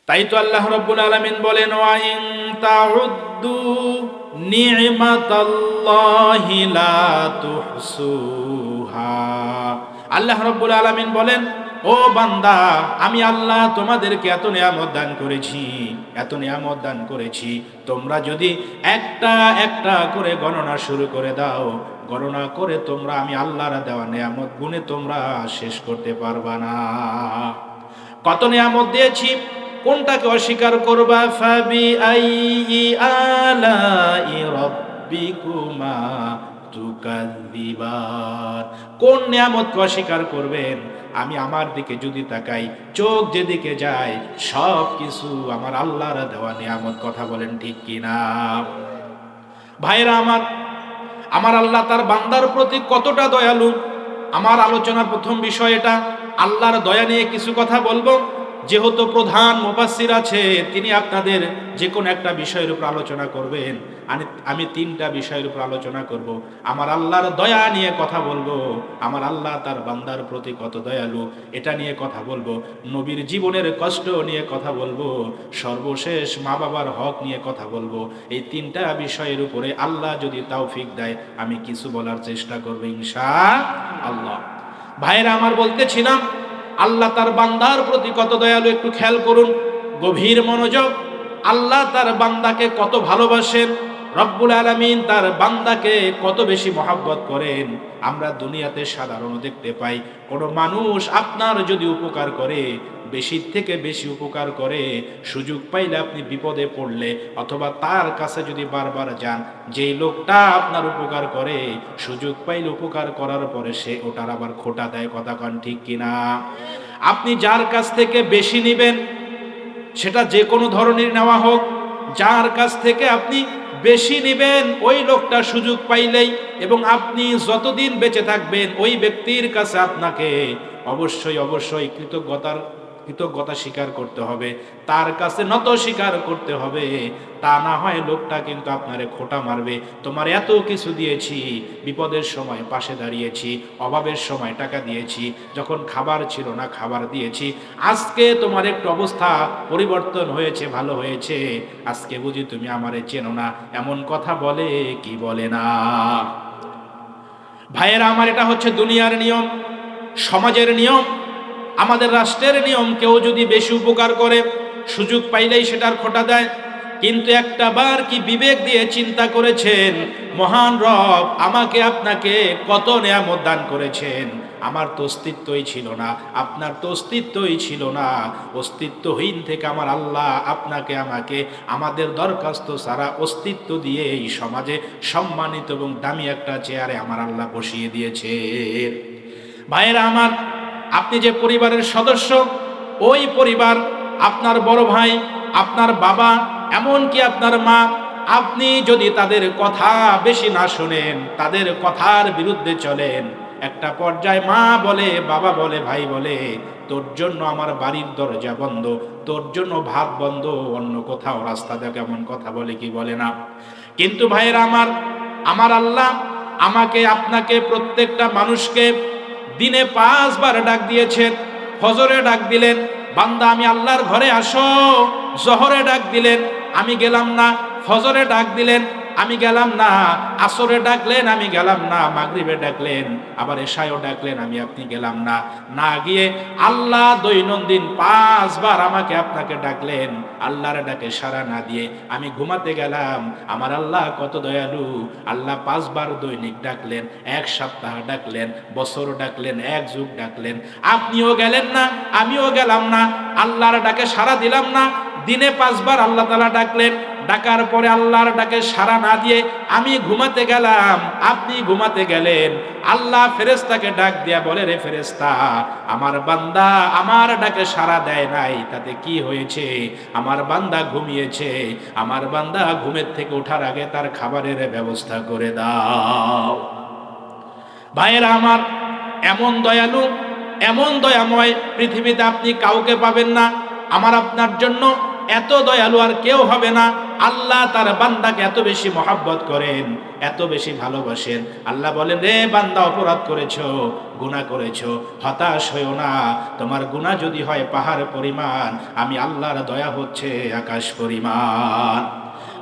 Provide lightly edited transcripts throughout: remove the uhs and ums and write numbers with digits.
তাই তো আল্লাহ রাব্বুল আলামিন বলেন, ওয়া ইন তাউদ্দু নি'মাতাল্লাহি লা তুহসুহা। আল্লাহ রাব্বুল আলামিন বলেন, ও বান্দা, আমি আল্লাহ তোমাদেরকে এত নিয়ামত দান করেছি, এত নিয়ামত দান করেছি, তোমরা যদি একটা একটা করে গণনা শুরু করে দাও, গণনা করে তোমরা আমি আল্লাহর দেওয়া নিয়ামত গুণে তোমরা শেষ করতে পারবা না। কত নিয়ামত দিয়েছি, কোনটাকে অস্বীকার করবা? ফাবি আইয়ি আলাই রাব্বিকুমা তুকাযযিবান। কোন নিয়ামতকে অস্বীকার করবেন? আমি আমার দিকে যদি তাকাই, চোখ যেদিকে যায় সব কিছু আমার আল্লাহর দেওয়া নিয়ামত। কথা বলেন ঠিক কিনা? ভাইরা আমার, আমার আল্লাহ তার বান্দার প্রতি কতটা দয়ালু। আমার আলোচনার প্রথম বিষয় এটা। আল্লাহর দয়া নিয়ে কিছু কথা বলবো। যেহেতু প্রধান মুফাসসির আছে, তিনি আপনাদের যে কোনো একটা বিষয়ের উপর আলোচনা করবেন। আমি তিনটা বিষয়ের উপর আলোচনা করব। আমার আল্লাহর দয়া নিয়ে কথা বলবো, আমার আল্লাহ তার বান্দার প্রতি কত দয়ালু এটা নিয়ে কথা বলবো, নবীর জীবনের কষ্ট নিয়ে কথা বলবো, সর্বশেষ মা বাবার হক নিয়ে কথা বলবো। এই তিনটা বিষয়ের উপরে আল্লাহ যদি তৌফিক দেয় আমি কিছু বলার চেষ্টা করব ইনশাআল্লাহ। ভাইরা আমার, বলতেছিলাম আল্লাহ তার বান্দার প্রতি কত দয়ালু, একটু খেয়াল করুন, গভীর মনোযোগ। আল্লাহ তার বান্দাকে কত ভালোবাসেন, রব্বুল আলামিন তার বান্দাকে কত বেশি মহব্বত করেন। আমরা দুনিয়াতে সাধারণ দেখতে পাই, কোনো মানুষ আপনার যদি উপকার করে, বেশির থেকে বেশি উপকার করে, সুযোগ পাইলে আপনি বিপদে পড়লে অথবা তার কাছে যদি বারবার যান, যেই লোকটা আপনার উপকার করে সুযোগ পাইলে উপকার করার পরে সে ওটার আবার খোটা দেয়। কথা কন ঠিক কিনা? আপনি যার কাছ থেকে বেশি নেবেন, সেটা যে কোনো ধরনের নেওয়া হোক, যার কাছ থেকে আপনি বেশি নেবেন ওই লোকটা সুযোগ পাইলেই এবং আপনি যতদিন বেঁচে থাকবেন ওই ব্যক্তির কাছে আপনাকে অবশ্যই অবশ্যই কৃতজ্ঞতা স্বীকার করতে হবে, তার কাছে নত স্বীকার করতে হবে। তা না হয় লোকটা কিন্তু আপনারে খোঁটা মারবে। তোমার এত কিছু দিয়েছি, বিপদের সময় পাশে দাঁড়িয়েছি, অভাবের সময় টাকা দিয়েছি, যখন খাবার ছিল না খাবার দিয়েছি, আজকে তোমার একটু অবস্থা পরিবর্তন হয়েছে, ভালো হয়েছে, আজকে বুঝি তুমি আমারে চেনো না, এমন কথা বলে কি বলে না? ভাইয়েরা আমার, এটা হচ্ছে দুনিয়ার নিয়ম, সমাজের নিয়ম, আমাদের রাষ্ট্রের নিয়ম। কেউ যদি বেশি উপকার করে সুযোগ পাইলেই সেটার খোঁটা দেয়। কিন্তু একটা বার কি বিবেক দিয়ে চিন্তা করেছেন, মহান রব আমাকে আপনাকে কত নিয়ামত দান করেছেন, আমার তো অস্তিত্বই ছিল না, আপনার তো অস্তিত্বই ছিল না, অস্তিত্বহীন থেকে আমার আল্লাহ আপনাকে আমাকে আমাদের দরখাস্ত ছাড়া অস্তিত্ব দিয়ে এই সমাজে সম্মানিত এবং দামি একটা চেয়ারে আমার আল্লাহ বসিয়ে দিয়েছে। ভাইয়েরা আমার, আপনি যে পরিবারের সদস্য, ওই পরিবার, আপনার বড় ভাই, আপনার বাবা, এমনকি আপনার মা, আপনি যদি তাদের কথা বেশি না শোনেন, তাদের কথার বিরুদ্ধে চলেন, একটা পর্যায়ে মা বলে, বাবা বলে, ভাই বলে, তোর জন্য আমার বাড়ির দরজা বন্ধ, তোর জন্য ভাত বন্ধ, অন্য কোথাও রাস্তা দেখ, এমন কথা বলে কি বলে না? কিন্তু ভাইয়েরা আমার, আমার আল্লাহ আমাকে আপনাকে প্রত্যেকটা মানুষকে দিনে 5 বার ডাক দিয়েছেন। ফজরে ডাক দিলেন, বান্দা আমি আল্লাহর ঘরে আসো। জোহরে ডাক দিলেন, আমি গেলাম না। ফজরে ডাক দিলেন, আমি গেলাম না। আসরে ডাকলেন, আমি গেলাম না। মাগরিবে ডাকলেন, আবার এশায়ও ডাকলেন, আপনি গেলাম না। না গিয়ে আল্লাহ দৈনন্দিন 5 বার আমাকে আপনাকে ডাকলেন। আল্লাহর ডাকে সাড়া না দিয়ে আমি ঘুমাতে গেলাম। আমার আল্লাহ কত দয়ালু, আল্লাহ 5 বার দৈনিক ডাকলেন, 1 সপ্তাহ ডাকলেন, বছর ডাকলেন, 1 যুগ ডাকলেন। আপনিও গেলেন না, আমিও গেলাম না, আল্লাহর ডাকে সাড়া দিলাম না। দিনে 5 বার আল্লাহ তাআলা ডাকলেন, ডাকার পরে আল্লাহর ডাকে সাড়া না দিয়ে আমি ঘুমাতে গেলাম, আপনি ঘুমাতে গেলেন। আল্লাহ ফেরেশতাকে ডাক দিয়া বলে, রে ফেরেশতা, আমার বান্দা আমার ডাকে সাড়া দেয় নাই, তাতে কি হয়েছে? আমার বান্দা ঘুমিয়েছে, আমার বান্দা ঘুমের থেকে ওঠার আগে তার খাবারের ব্যবস্থা করে দাও। ভাইয়েরা আমার, এমন দয়ালু, এমন দয়াময় পৃথিবীতে আপনি কাউকে পাবেন না। আমার আপনার জন্য এত দয়ালু আর কেউ হবে না। আল্লাহ তার বান্দাকে এত বেশি মহাব্বত করেন, এত বেশি ভালোবাসেন। আল্লাহ বলেন, রে বান্দা, অপরাধ করেছো, গুনাহ করেছো, হতাশ হইও না। তোমার গুনাহ যদি হয় পাহাড় পরিমাণ, আমি আল্লাহর দয়া হচ্ছে আকাশ পরিমাণ।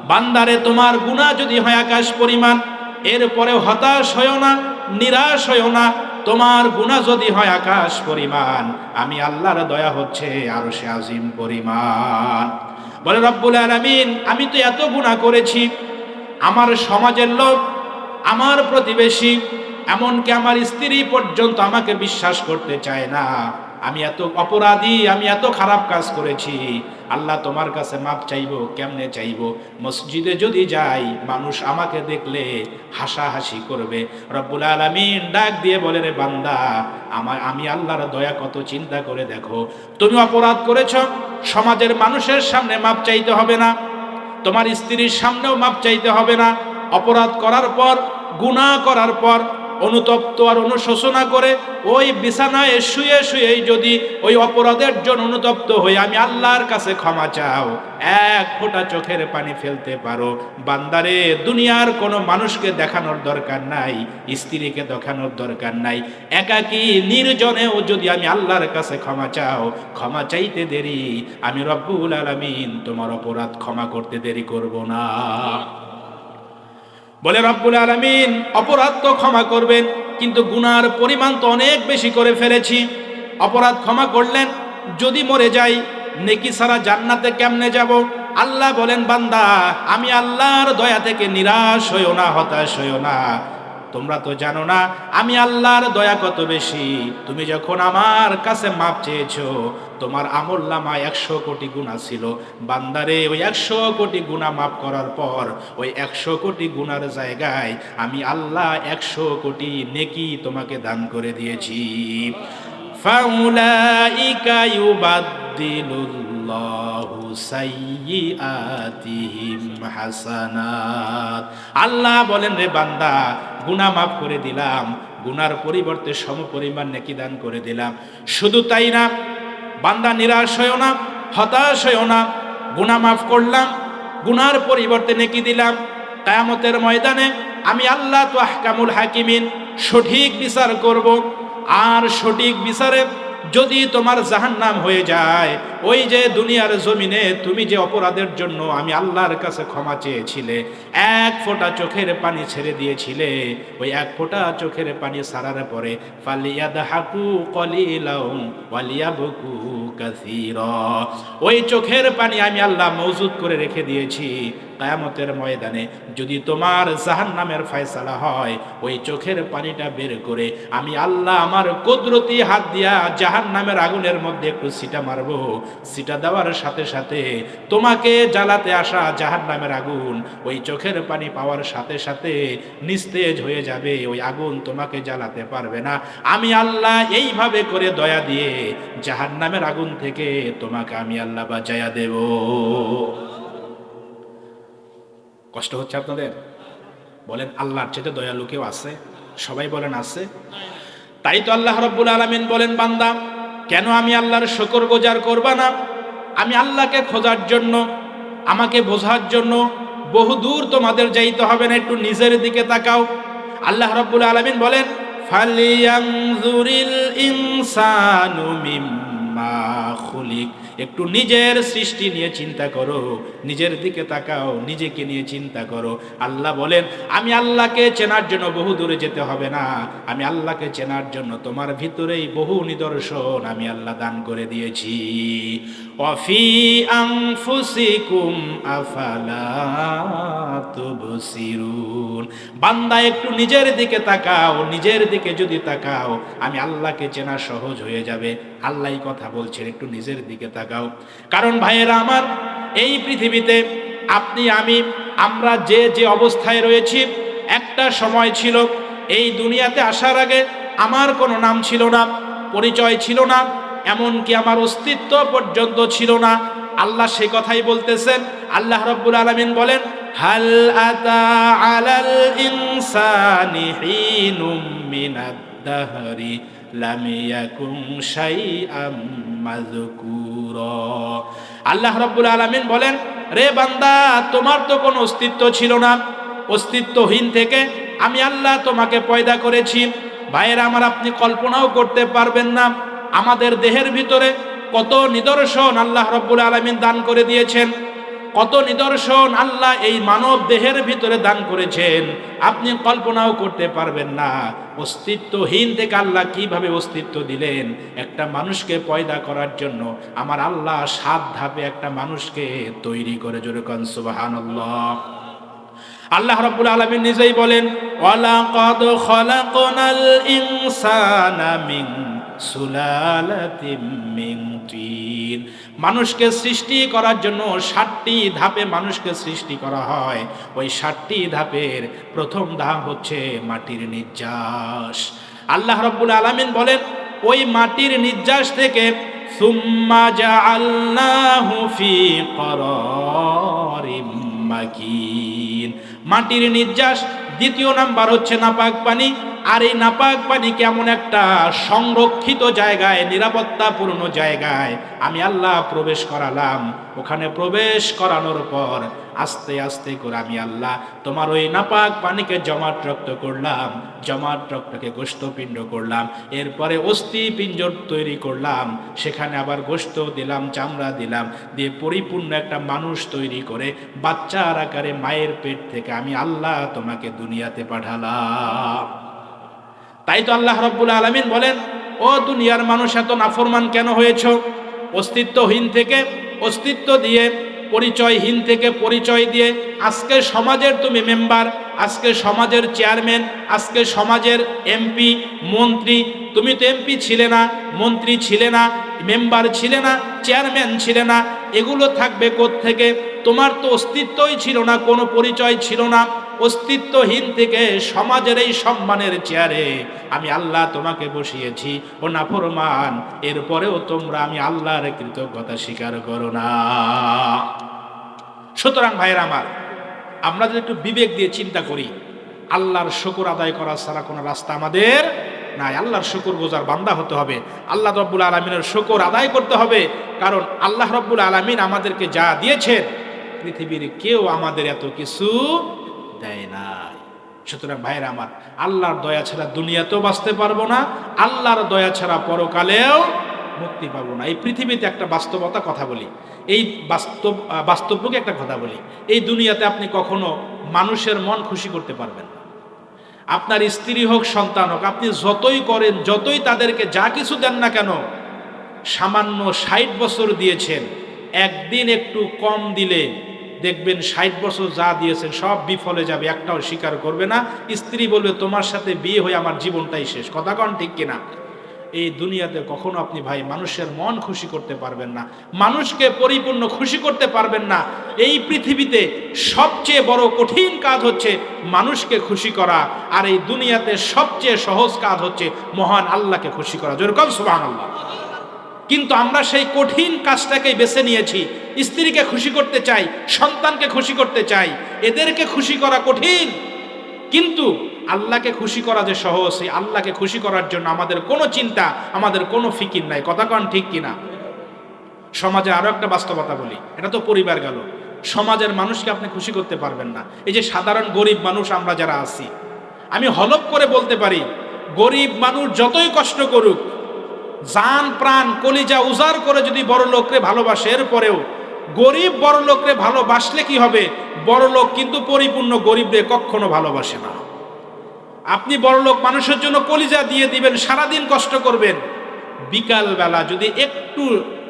বান্দারে, তোমার গুনাহ যদি হয় আকাশ পরিমাণ, এরপরে হতাশ হইও না, নিরাশ হইও না। তোমার গুনাহ যদি হয় আকাশ পরিমাণ, আমি আল্লাহর দয়া হচ্ছে আরশে আজিম পরিমাণ। বলে রব্বুল আলামিন, আমি তো এত গুনাহ করেছি, আমার সমাজের লোক, আমার প্রতিবেশী, এমনকি আমার স্ত্রী পর্যন্ত আমাকে বিশ্বাস করতে চায় না। আমি এত অপরাধী, আমি এত খারাপ কাজ করেছি। আল্লাহ, তোমার কাছে মাপ চাইবো, কেমনে চাইবো? মসজিদে যদি যাই, মানুষ আমাকে দেখলে হাসাহাসি করবে। রব্বুল আলামিন ডাক দিয়ে বলে, রে বান্দা, আমি আল্লাহর দয়া কত চিন্তা করে দেখো। তুমি অপরাধ করেছো, সমাজের মানুষের সামনে মাপ চাইতে হবে না, তোমার স্ত্রীর সামনেও মাপ চাইতে হবে না। অপরাধ করার পর, গুনাহ করার পর অনুতপ্ত আর অনুশোচনা করে ওই বিছানায় শুয়ে শুয়েই যদি ওই অপরাধের জন্য অনুতপ্ত হয়ে আমি আল্লাহর কাছে ক্ষমা চাও, এক ফোঁটা চোখের পানি ফেলতে পারো, বান্দারে, দুনিয়ার কোনো মানুষকে দেখানোর দরকার নাই, স্ত্রীকে দেখানোর দরকার নাই, একাকী নির্জনেও যদি আমি আল্লাহর কাছে ক্ষমা চাও, ক্ষমা চাইতে দেরি, আমি রব্বুল আলামিন তোমার অপরাধ ক্ষমা করতে দেরি করব না। বলে রব্বুল আলামিন, অপরাধ তো ক্ষমা করবেন, কিন্তু গুনার পরিমাণ তো অনেক বেশি করে ফেলেছি। অপরাধ ক্ষমা করলেন, যদি মরে যাই, নেকি ছাড়া জান্নাতে কেমনে যাব? আল্লাহ বলেন, বান্দা, আমি আল্লাহর দয়া থেকে নিরাশ হইও না, হতাশ হইও না। তোমরা তো জানো না আমি আল্লাহর দয়া কত বেশি। তুমি যখন আমার কাছে মাপ চেয়েছো, তোমার আমলনামায় 100 কোটি গুনাহ ছিল। বান্দারে, ওই 100 কোটি গুনাহ মাফ করার পর ওই 100 কোটি গুনার জায়গায় আমি আল্লাহ 100 কোটি নেকি তোমাকে দান করে দিয়েছি। ফাউলাইকা ইউবাদদিলুল্লাহু সাইয়্যাতিহিম হাসানাত। আল্লাহ বলেন, রে বান্দা, গুনাহ মাফ করে দিলাম, গুনার পরিবর্তে সমপরিমাণ নেকি দান করে দিলাম। শুধু তাই না, বান্দা নিরাশ হইও না, হতাশ হইও না। গুনাহ মাফ করলাম, গুনার পরিবর্তে নেকি দিলাম। কিয়ামতের ময়দানে আমি আল্লাহ তো আহকামুল হাকিমিন, সঠিক বিচার করব। আর সঠিক বিচারে যদি তোমার জাহান্নাম হয়ে যায়, ওই যে দুনিয়ার জমিনে তুমি যে অপরাধের জন্য আমি আল্লাহর কাছে ক্ষমা চেয়েছিলে, এক ফোঁটা চোখের পানি ছেড়ে দিয়েছিলে, ওই এক ফোঁটা চোখের পানি ছাড়ার পরে ফালিয়াদহাকু কলিলাম ওয়ালিয়াবকু কাসীরা, ওই চোখের পানি আমি আল্লাহ মওজুদ করে রেখে দিয়েছি। কিয়ামতের ময়দানে যদি তোমার জাহান্নামের ফয়সালা হয়, ওই চোখের পানিটা বের করে আমি আল্লাহ আমার কুদরতি হাত দিয়া জাহান্নামের আগুনের মধ্যে একটু ছিটা মারবো। ছিটা দেওয়ার সাথে সাথে তোমাকে জ্বালাতে আসা জাহান্নামের আগুন ওই চোখের পানি পাওয়ার সাথে সাথে নিস্তেজ হয়ে যাবে, ওই আগুন তোমাকে জ্বালাতে পারবে না। আমি আল্লাহ এইভাবে করে দয়া দিয়ে জাহান্নামের আগুন থেকে তোমাকে আমি আল্লাহ বাঁচাইয়া দেব। কষ্ট হচ্ছে আপনাদের? বলেন, আল্লাহর চেয়ে দয়ালু কেউ আছে? সবাই বলেন আছে। তাই তো আল্লাহ রাব্বুল আলামিন বলেন, বান্দা, কেন আমি আল্লাহর শুকরগুজার করবা না? আমি আল্লাহকে খোঁজার জন্য, আমাকে বোঝার জন্য বহুদূর তোমাদের যাইতে হবে না, একটু নিজের দিকে তাকাও। আল্লাহ রাব্বুল আলামিন বলেন, ফালিয়ানজুরিল ইনসানু মিম্মা খুলিক। একটু নিজের সৃষ্টি নিয়ে চিন্তা করো, নিজের দিকে তাকাও, নিজেকে নিয়ে চিন্তা করো। আল্লাহ বলেন, আমি আল্লাহকে চেনার জন্য বহু দূরে যেতে হবে না। আমি আল্লাহকে চেনার জন্য তোমার ভিতরেই বহু নিদর্শন আমি আল্লাহ দান করে দিয়েছি। ওয়াফি আনফুসিকুম আফালা তুবসিরুন। বান্দা, একটু নিজের দিকে তাকাও, নিজের দিকে যদি তাকাও, আমি আল্লাহকে চেনা সহজ হয়ে যাবে। আল্লাহই কথা বলছেন, একটু নিজের দিকে তাকাও। কারণ ভাইয়েরা আমার, এই পৃথিবীতে আপনি আমি আমরা যে যে অবস্থায় রয়েছি, একটা সময় ছিল এই দুনিয়াতে আসার আগে আমার কোনো নাম ছিল না, পরিচয় ছিল না, এমনকি আমার অস্তিত্ব পর্যন্ত ছিল না। আল্লাহ সে কথাই বলতেছেন। আল্লাহ রাব্বুল আলামিন বলেন, হাল আতা আলাল ইনসানি হিনুম মিনাদ দাহরি লাম ইয়াকুন শাইআম মাযকুরা। আল্লাহ রাব্বুল আলামিন বলেন, রে বান্দা, তোমার তো কোনো অস্তিত্ব ছিল না, অস্তিত্বহীন থেকে আমি আল্লাহ তোমাকে পয়দা করেছি। ভাইয়েরা আমার, আপনি কল্পনাও করতে পারবেন না আমাদের দেহের ভিতরে কত নিদর্শন আল্লাহ রাব্বুল আলামিন দান করে দিয়েছেন, কত নিদর্শন আল্লাহ এই মানব দেহের ভিতরে দান করেছেন। আপনি কল্পনাও করতে পারবেন না অস্তিত্বহীন থেকে আল্লাহ কিভাবে অস্তিত্ব দিলেন। একটা মানুষকে পয়দা করার জন্য আমার আল্লাহ 7 ধাপে একটা মানুষকে তৈরি করে। জোরে কোন সুবহানাল্লাহ। আল্লাহ রাব্বুল আলামিন নিজেই বলেন, ওয়ালাকাদ খালাকনাল ইনসানা মিন সুলালাতিম মিন তিন। মানুষকে সৃষ্টি করার জন্য 7টি ধাপে মানুষকে সৃষ্টি করা হয়। ওই 7টি ধাপের প্রথম ধাপ হচ্ছে মাটির নির্যাস। আল্লাহ রাব্বুল আলামিন বলেন, ওই মাটির নির্যাস থেকে সুম্মা জাআলনাহু ফি করারিম মাকিন। মাটির নির্যাস। দ্বিতীয় নাম্বার হচ্ছে নাপাক পানি। আর এই নাপাক পানিকে এমন একটা সংরক্ষিত জায়গায়, নিরাপত্তাপূর্ণ জায়গায় আমি আল্লাহ প্রবেশ করালাম। ওখানে প্রবেশ করানোর পর আস্তে আস্তে করে আমি আল্লাহ তোমার ওই নাপাক পানিকে জমাট রক্ত করলাম, জমাট রক্তকে গোশতপিণ্ড করলাম, এরপরে অস্থি পিঞ্জর তৈরি করলাম, সেখানে আবার গোশত দিলাম, চামড়া দিলাম, দিয়ে পরিপূর্ণ একটা মানুষ তৈরি করে বাচ্চার আকারে মায়ের পেট থেকে আমি আল্লাহ তোমাকে দুনিয়াতে পাঠালাম। তাই তো আল্লাহ রাব্বুল আলামিন বলেন, ও দুনিয়ার মানুষ, এত নাফরমান কেন হয়েছো? অস্তিত্বহীন থেকে অস্তিত্ব দিয়ে, পরিচয়হীন থেকে পরিচয় দিয়ে আজকে সমাজের তুমি মেম্বার, আজকে সমাজের চেয়ারম্যান, আজকে সমাজের এমপি, মন্ত্রী। তুমি তো এমপি ছিলে না, মন্ত্রী ছিলে না, মেম্বার ছিলে না, চেয়ারম্যান ছিলে না। এগুলো থাকবে কোত্থেকে? তোমার তো অস্তিত্বই ছিল না, কোনো পরিচয় ছিল না। অস্তিত্বহীন থেকে সমাজের এই সম্মানের চেয়ারে আমি আল্লাহ তোমাকে বসিয়েছি। ও নাফরমান, এরপরেও তোমরা আমি আল্লাহর কৃতজ্ঞতা স্বীকার করো না। সুতরাং ভাইয়েরা আমার, আমরা যদি একটু বিবেক দিয়ে চিন্তা করি, আল্লাহর শুকর আদায় করা ছাড়া কোনো রাস্তা আমাদের নাই। আল্লাহর শুকর গুজার বান্দা হতে হবে, আল্লাহ রাব্বুল আলামিনের শুকর আদায় করতে হবে। কারণ আল্লাহ রাব্বুল আলামিন আমাদেরকে যা দিয়েছেন, পৃথিবীর কেউ আমাদের এত কিছু দেয় নাই। সুতরাং ভাইরা আমার, আল্লাহর দয়া ছাড়া দুনিয়াতেও বাঁচতে পারবো না, আল্লাহর দয়া ছাড়া পরকালেও মুক্তি পাবো না। এই পৃথিবীতে একটা বাস্তবতা কথা বলি, এই বাস্তবকে একটা কথা বলি, এই দুনিয়াতে আপনি কখনো মানুষের মন খুশি করতে পারবেন না। আপনার স্ত্রী হোক, সন্তান হোক, আপনি যতই করেন, যতই তাদেরকে যা কিছু দেন না কেন, সামান্য 60 বছর দিয়েছেন, একদিন একটু কম দিলে দেখবেন 60 বছর যা দিয়েছেন সব বিফলে যাবে, একটাও স্বীকার করবে না। স্ত্রী বলবে, তোমার সাথে বিয়ে হয়ে আমার জীবনটাই শেষ। কথা কন ঠিক কিনা? এই দুনিয়াতে কখনো আপনি ভাই মানুষের মন খুশি করতে পারবেন না, মানুষকে পরিপূর্ণ খুশি করতে পারবেন না। এই পৃথিবীতে সবচেয়ে বড় কঠিন কাজ হচ্ছে মানুষকে খুশি করা, আর এই দুনিয়াতে সবচেয়ে সহজ কাজ হচ্ছে মহান আল্লাহকে খুশি করা। যেরকম সুবহানাল্লাহ। কিন্তু আমরা সেই কঠিন কাজটাকেই বেছে নিয়েছি। স্ত্রীকে খুশি করতে চাই, সন্তানকে খুশি করতে চাই, এদেরকে খুশি করা কঠিন। কিন্তু আল্লাহকে খুশি করা যে সহজ, সেই আল্লাহকে খুশি করার জন্য আমাদের কোনো চিন্তা, আমাদের কোনো ফিকির নাই। কথা কন ঠিক কিনা? সমাজে আরো একটা বাস্তবতা বলি, এটা তো পরিবার গেল, সমাজের মানুষকে আপনি খুশি করতে পারবেন না। এই যে সাধারণ গরিব মানুষ আমরা যারা আছি, আমি হলফ করে বলতে পারি, গরিব মানুষ যতই কষ্ট করুক, জান প্রাণ কলিজা উজাড় করে যদি বড় লোকরে ভালোবাসে, এরপরেও গরিব বড় লোকরে ভালোবাসলে কি হবে? বড় লোক কিন্তু পরিপূর্ণ গরিবরে কখনো ভালোবাসে না। আপনি বড় লোক মানুষের জন্য কলিজা দিয়ে দিবেন, সারাদিন কষ্ট করবেন, বিকাল বেলা যদি একটু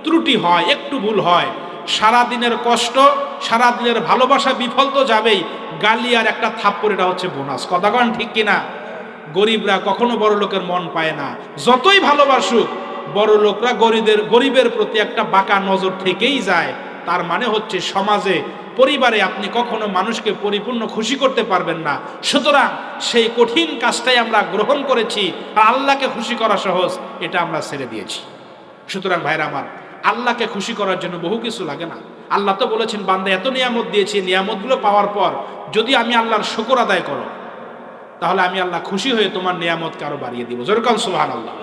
ত্রুটি হয়, একটু ভুল হয়, সারাদিনের কষ্ট, সারাদিনের ভালোবাসা বিফল তো যাবেই, গালি আর একটা থাপ্পড়, এটা হচ্ছে বোনাস। কথা কন ঠিক কিনা? গরিবরা কখনো বড় লোকের মন পায় না, যতই ভালোবাসুক বড় লোকরা গরিবের প্রতি একটা বাঁকা নজর থেকেই যায়। তার মানে হচ্ছে সমাজে, পরিবারে আপনি কখনো মানুষকে পরিপূর্ণ খুশি করতে পারবেন না। সুতরাং সেই কঠিন কাজটাই আমরা গ্রহণ করেছি, আর আল্লাহকে খুশি করা সহজ, এটা আমরা ছেড়ে দিয়েছি। সুতরাং ভাইরা আমার, আল্লাহকে খুশি করার জন্য বহু কিছু লাগে না। আল্লাহ তো বলেছেন, বান্দা এত নিয়ামত দিয়েছি, নিয়ামতগুলো পাওয়ার পর যদি আমি আল্লাহর শুকর আদায় করো, তাহলে আমি আল্লাহ খুশি হয়ে তোমার নিয়ামতকে আরো বাড়িয়ে দিব। যেরকম সুবহানাল্লাহ।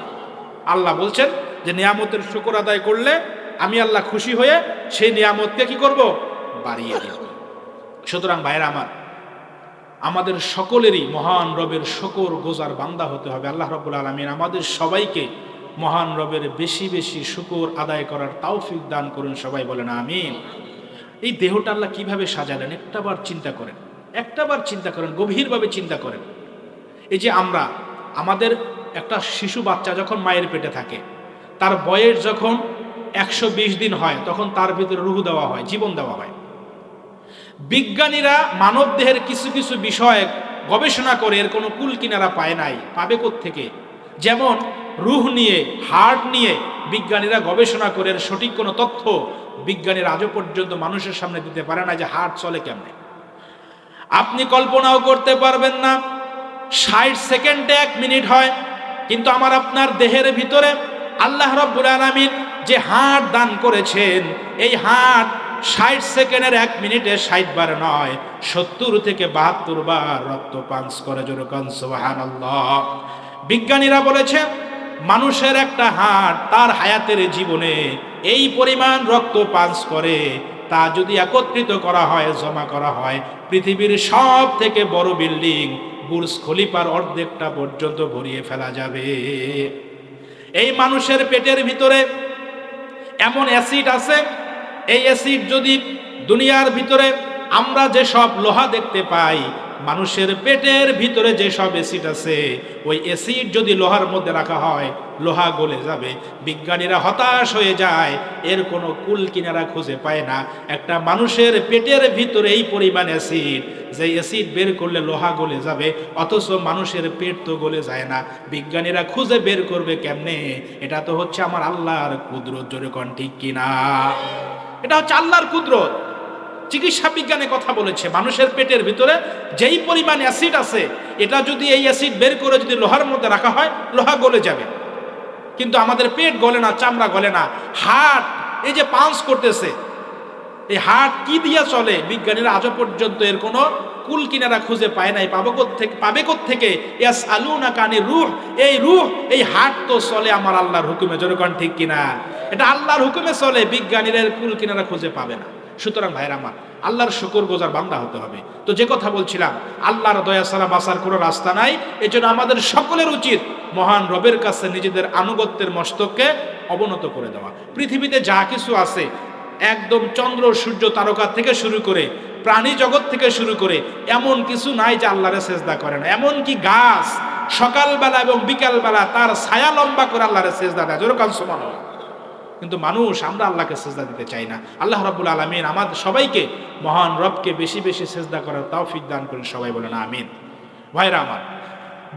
আল্লাহ বলছেন যে নিয়ামতের শুকর আদায় করলে আমি আল্লাহ খুশি হয়ে সেই নিয়ামতকে কি করব? বাড়িয়ে দিন। সুতরাং ভাইরা আমার, আমাদের সকলেরই মহান রবের শকর গোজার বান্দা হতে হবে। আল্লাহ রাব্বুল আলামিন আমাদের সবাইকে মহান রবের বেশি বেশি শুকর আদায় করার তৌফিক দান করুন। সবাই বলেন আমিন। এই দেহটা আল্লাহ কিভাবে সাজালেন একটাবার চিন্তা করেন, গভীরভাবে চিন্তা করেন। এই যে আমাদের একটা শিশু বাচ্চা যখন মায়ের পেটে থাকে, তার বয়স যখন 120 দিন হয়, তখন তার ভিতরে রূহ দেওয়া হয়, জীবন দেওয়া হয়। বিজ্ঞানীরা মানব দেহের কিছু কিছু বিষয় গবেষণা করে এর কোনো কুল কিনারা পায় নাই, পাবে কোত্থেকে? যেমন রূহ নিয়ে, হার্ট নিয়ে বিজ্ঞানীরা গবেষণা করে এর সঠিক কোনো তথ্য বিজ্ঞানীরা আজও পর্যন্ত মানুষের সামনে দিতে পারে না যে হার্ট চলে কেমনে। আপনি কল্পনাও করতে পারবেন না 60 সেকেন্ডে 1 মিনিট হয়, কিন্তু আমার আপনার দেহের ভিতরে আল্লাহ রাব্বুল আলামিন যে হার্ট দান করেছেন, এই হার্ট 60 সেকেন্ডের 1 মিনিটে 60 বার নয়, 70 থেকে 72 বার রক্ত পাঞ্চ করে। জোরে কোন সুবহানাল্লাহ। বিজ্ঞানীরা বলেছে মানুষের একটা হার্ট তার হায়াতের জীবনে এই পরিমাণ রক্ত পাঞ্চ করে, তা যদি একত্রিত করা হয়, জমা করা হয়, পৃথিবীর সব থেকে বড় বিল্ডিং বুর্জ খলিফার অর্ধেকটা পর্যন্ত ভরিয়ে ফেলা যাবে। এই মানুষের পেটের ভিতরে এমন অ্যাসিড আছে, এই অ্যাসিড যদি দুনিয়ার ভিতরে আমরা যে সব লোহা দেখতে পাই, মানুষের পেটের ভিতরে যে সব অ্যাসিড আছে, ওই অ্যাসিড যদি লোহার মধ্যে রাখা হয়, লোহা গলে যাবে। বিজ্ঞানীরা হতাশ হয়ে যায়, এর কোনো কুল কিনারা খুঁজে পায় না। একটা মানুষের পেটের ভিতরে এই পরিমাণ অ্যাসিড, যে অ্যাসিড বের করলে লোহা গলে যাবে, অথচ মানুষের পেট তো গলে যায় না। বিজ্ঞানীরা খুঁজে বের করবে কেমনে? এটা তো হচ্ছে আমার আল্লাহর কুদরত। জোরে কোন ঠিক কিনা? এটা হচ্ছে আল্লাহর কুদরত। চিকিৎসা বিজ্ঞানে কথা বলেছে, মানুষের পেটের ভিতরে যেই পরিমাণ অ্যাসিড আছে, এটা যদি এই অ্যাসিড বের করে যদি লোহার মধ্যে রাখা হয়, লোহা গলে যাবে। কিন্তু আমাদের পেট গলে না, চামড়া গলে না। হার্ট এই যে পাঞ্চ করতেছে, এই হার্ট কি দিয়া চলে? বিজ্ঞানীরা আজও পর্যন্ত এর কোনো কুল কিনারা খুঁজে পায় নাই। পাবে কোত্থেকে? ইয়াসআলুনাকা আনির রূহ। এই রূহ, এই হার্ট তো চলে আমার আল্লাহর হুকুমে। জোরে কোন ঠিক কিনা? এটা আল্লাহর হুকুমে চলে, বিজ্ঞানীরা এর কুল কিনারা খুঁজে পাবে না। সুতরাং ভাইরা আমার, আল্লাহর শুকর গোজার বান্দা হতে হবে। তো যে কথা বলছিলাম, আল্লাহর দয়া ছাড়া বাঁচার কোনো রাস্তা নাই। এজন্য আমাদের সকলের উচিত মহান রবের কাছে নিজেদের আনুগত্যের মস্তককে অবনত করে দেওয়া। পৃথিবীতে যা কিছু আছে, একদম চন্দ্র সূর্য তারকা থেকে শুরু করে প্রাণী জগৎ থেকে শুরু করে এমন কিছু নাই যে আল্লাহরে সেজদা করে না। এমন কি গাছ সকালবেলা এবং বিকালবেলা তার ছায়া লম্বা করে আল্লাহরে সেজদা দেয়। জোরে কাল সুবহানাল্লাহ। কিন্তু মানুষ, আমরা আল্লাহকে সেজদা দিতে চাই না। আল্লাহ রাব্বুল আলামিন আমাদের সবাইকে মহান রবকে বেশি বেশি সেজদা করার তৌফিক দান করেন। সবাই বলেন আমিন। ভাইরা আমার,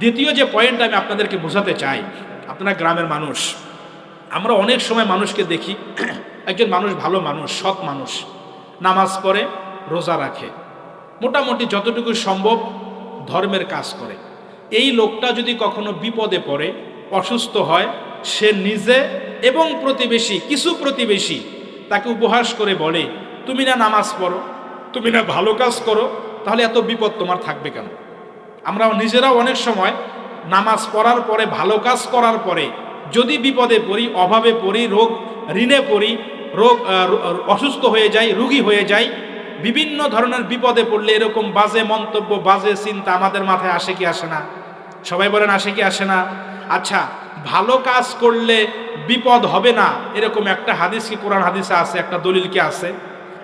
দ্বিতীয় যে পয়েন্ট আমি আপনাদেরকে বোঝাতে চাই, আপনারা গ্রামের মানুষ, আমরা অনেক সময় মানুষকে দেখি, একজন মানুষ ভালো মানুষ, সৎ মানুষ, নামাজ পড়ে, রোজা রাখে, মোটামুটি যতটুকু সম্ভব ধর্মের কাজ করে। এই লোকটা যদি কখনো বিপদে পড়ে, অসুস্থ হয়, সে নিজে এবং কিছু প্রতিবেশী তাকে উপহাস করে বলে, তুমি না নামাজ পড়ো, তুমি না ভালো কাজ করো, তাহলে এত বিপদ তোমার থাকবে কেন? আমরা নিজেরাও অনেক সময় নামাজ পড়ার পরে, ভালো কাজ করার পরে যদি বিপদে পড়ি, অভাবে পড়ি, ঋণে পড়ি, অসুস্থ হয়ে যাই, রোগী হয়ে যাই, বিভিন্ন ধরনের বিপদে পড়লে এরকম বাজে মন্তব্য, বাজে চিন্তা আমাদের মাথায় আসে কি আসে না? সবাই বলেন আসে কি আসে না? আচ্ছা, ভালো কাজ করলে বিপদ হবে না, এরকম একটা হাদিস কি কোরআন হাদিসে আছে? একটা দলিল কি আছে?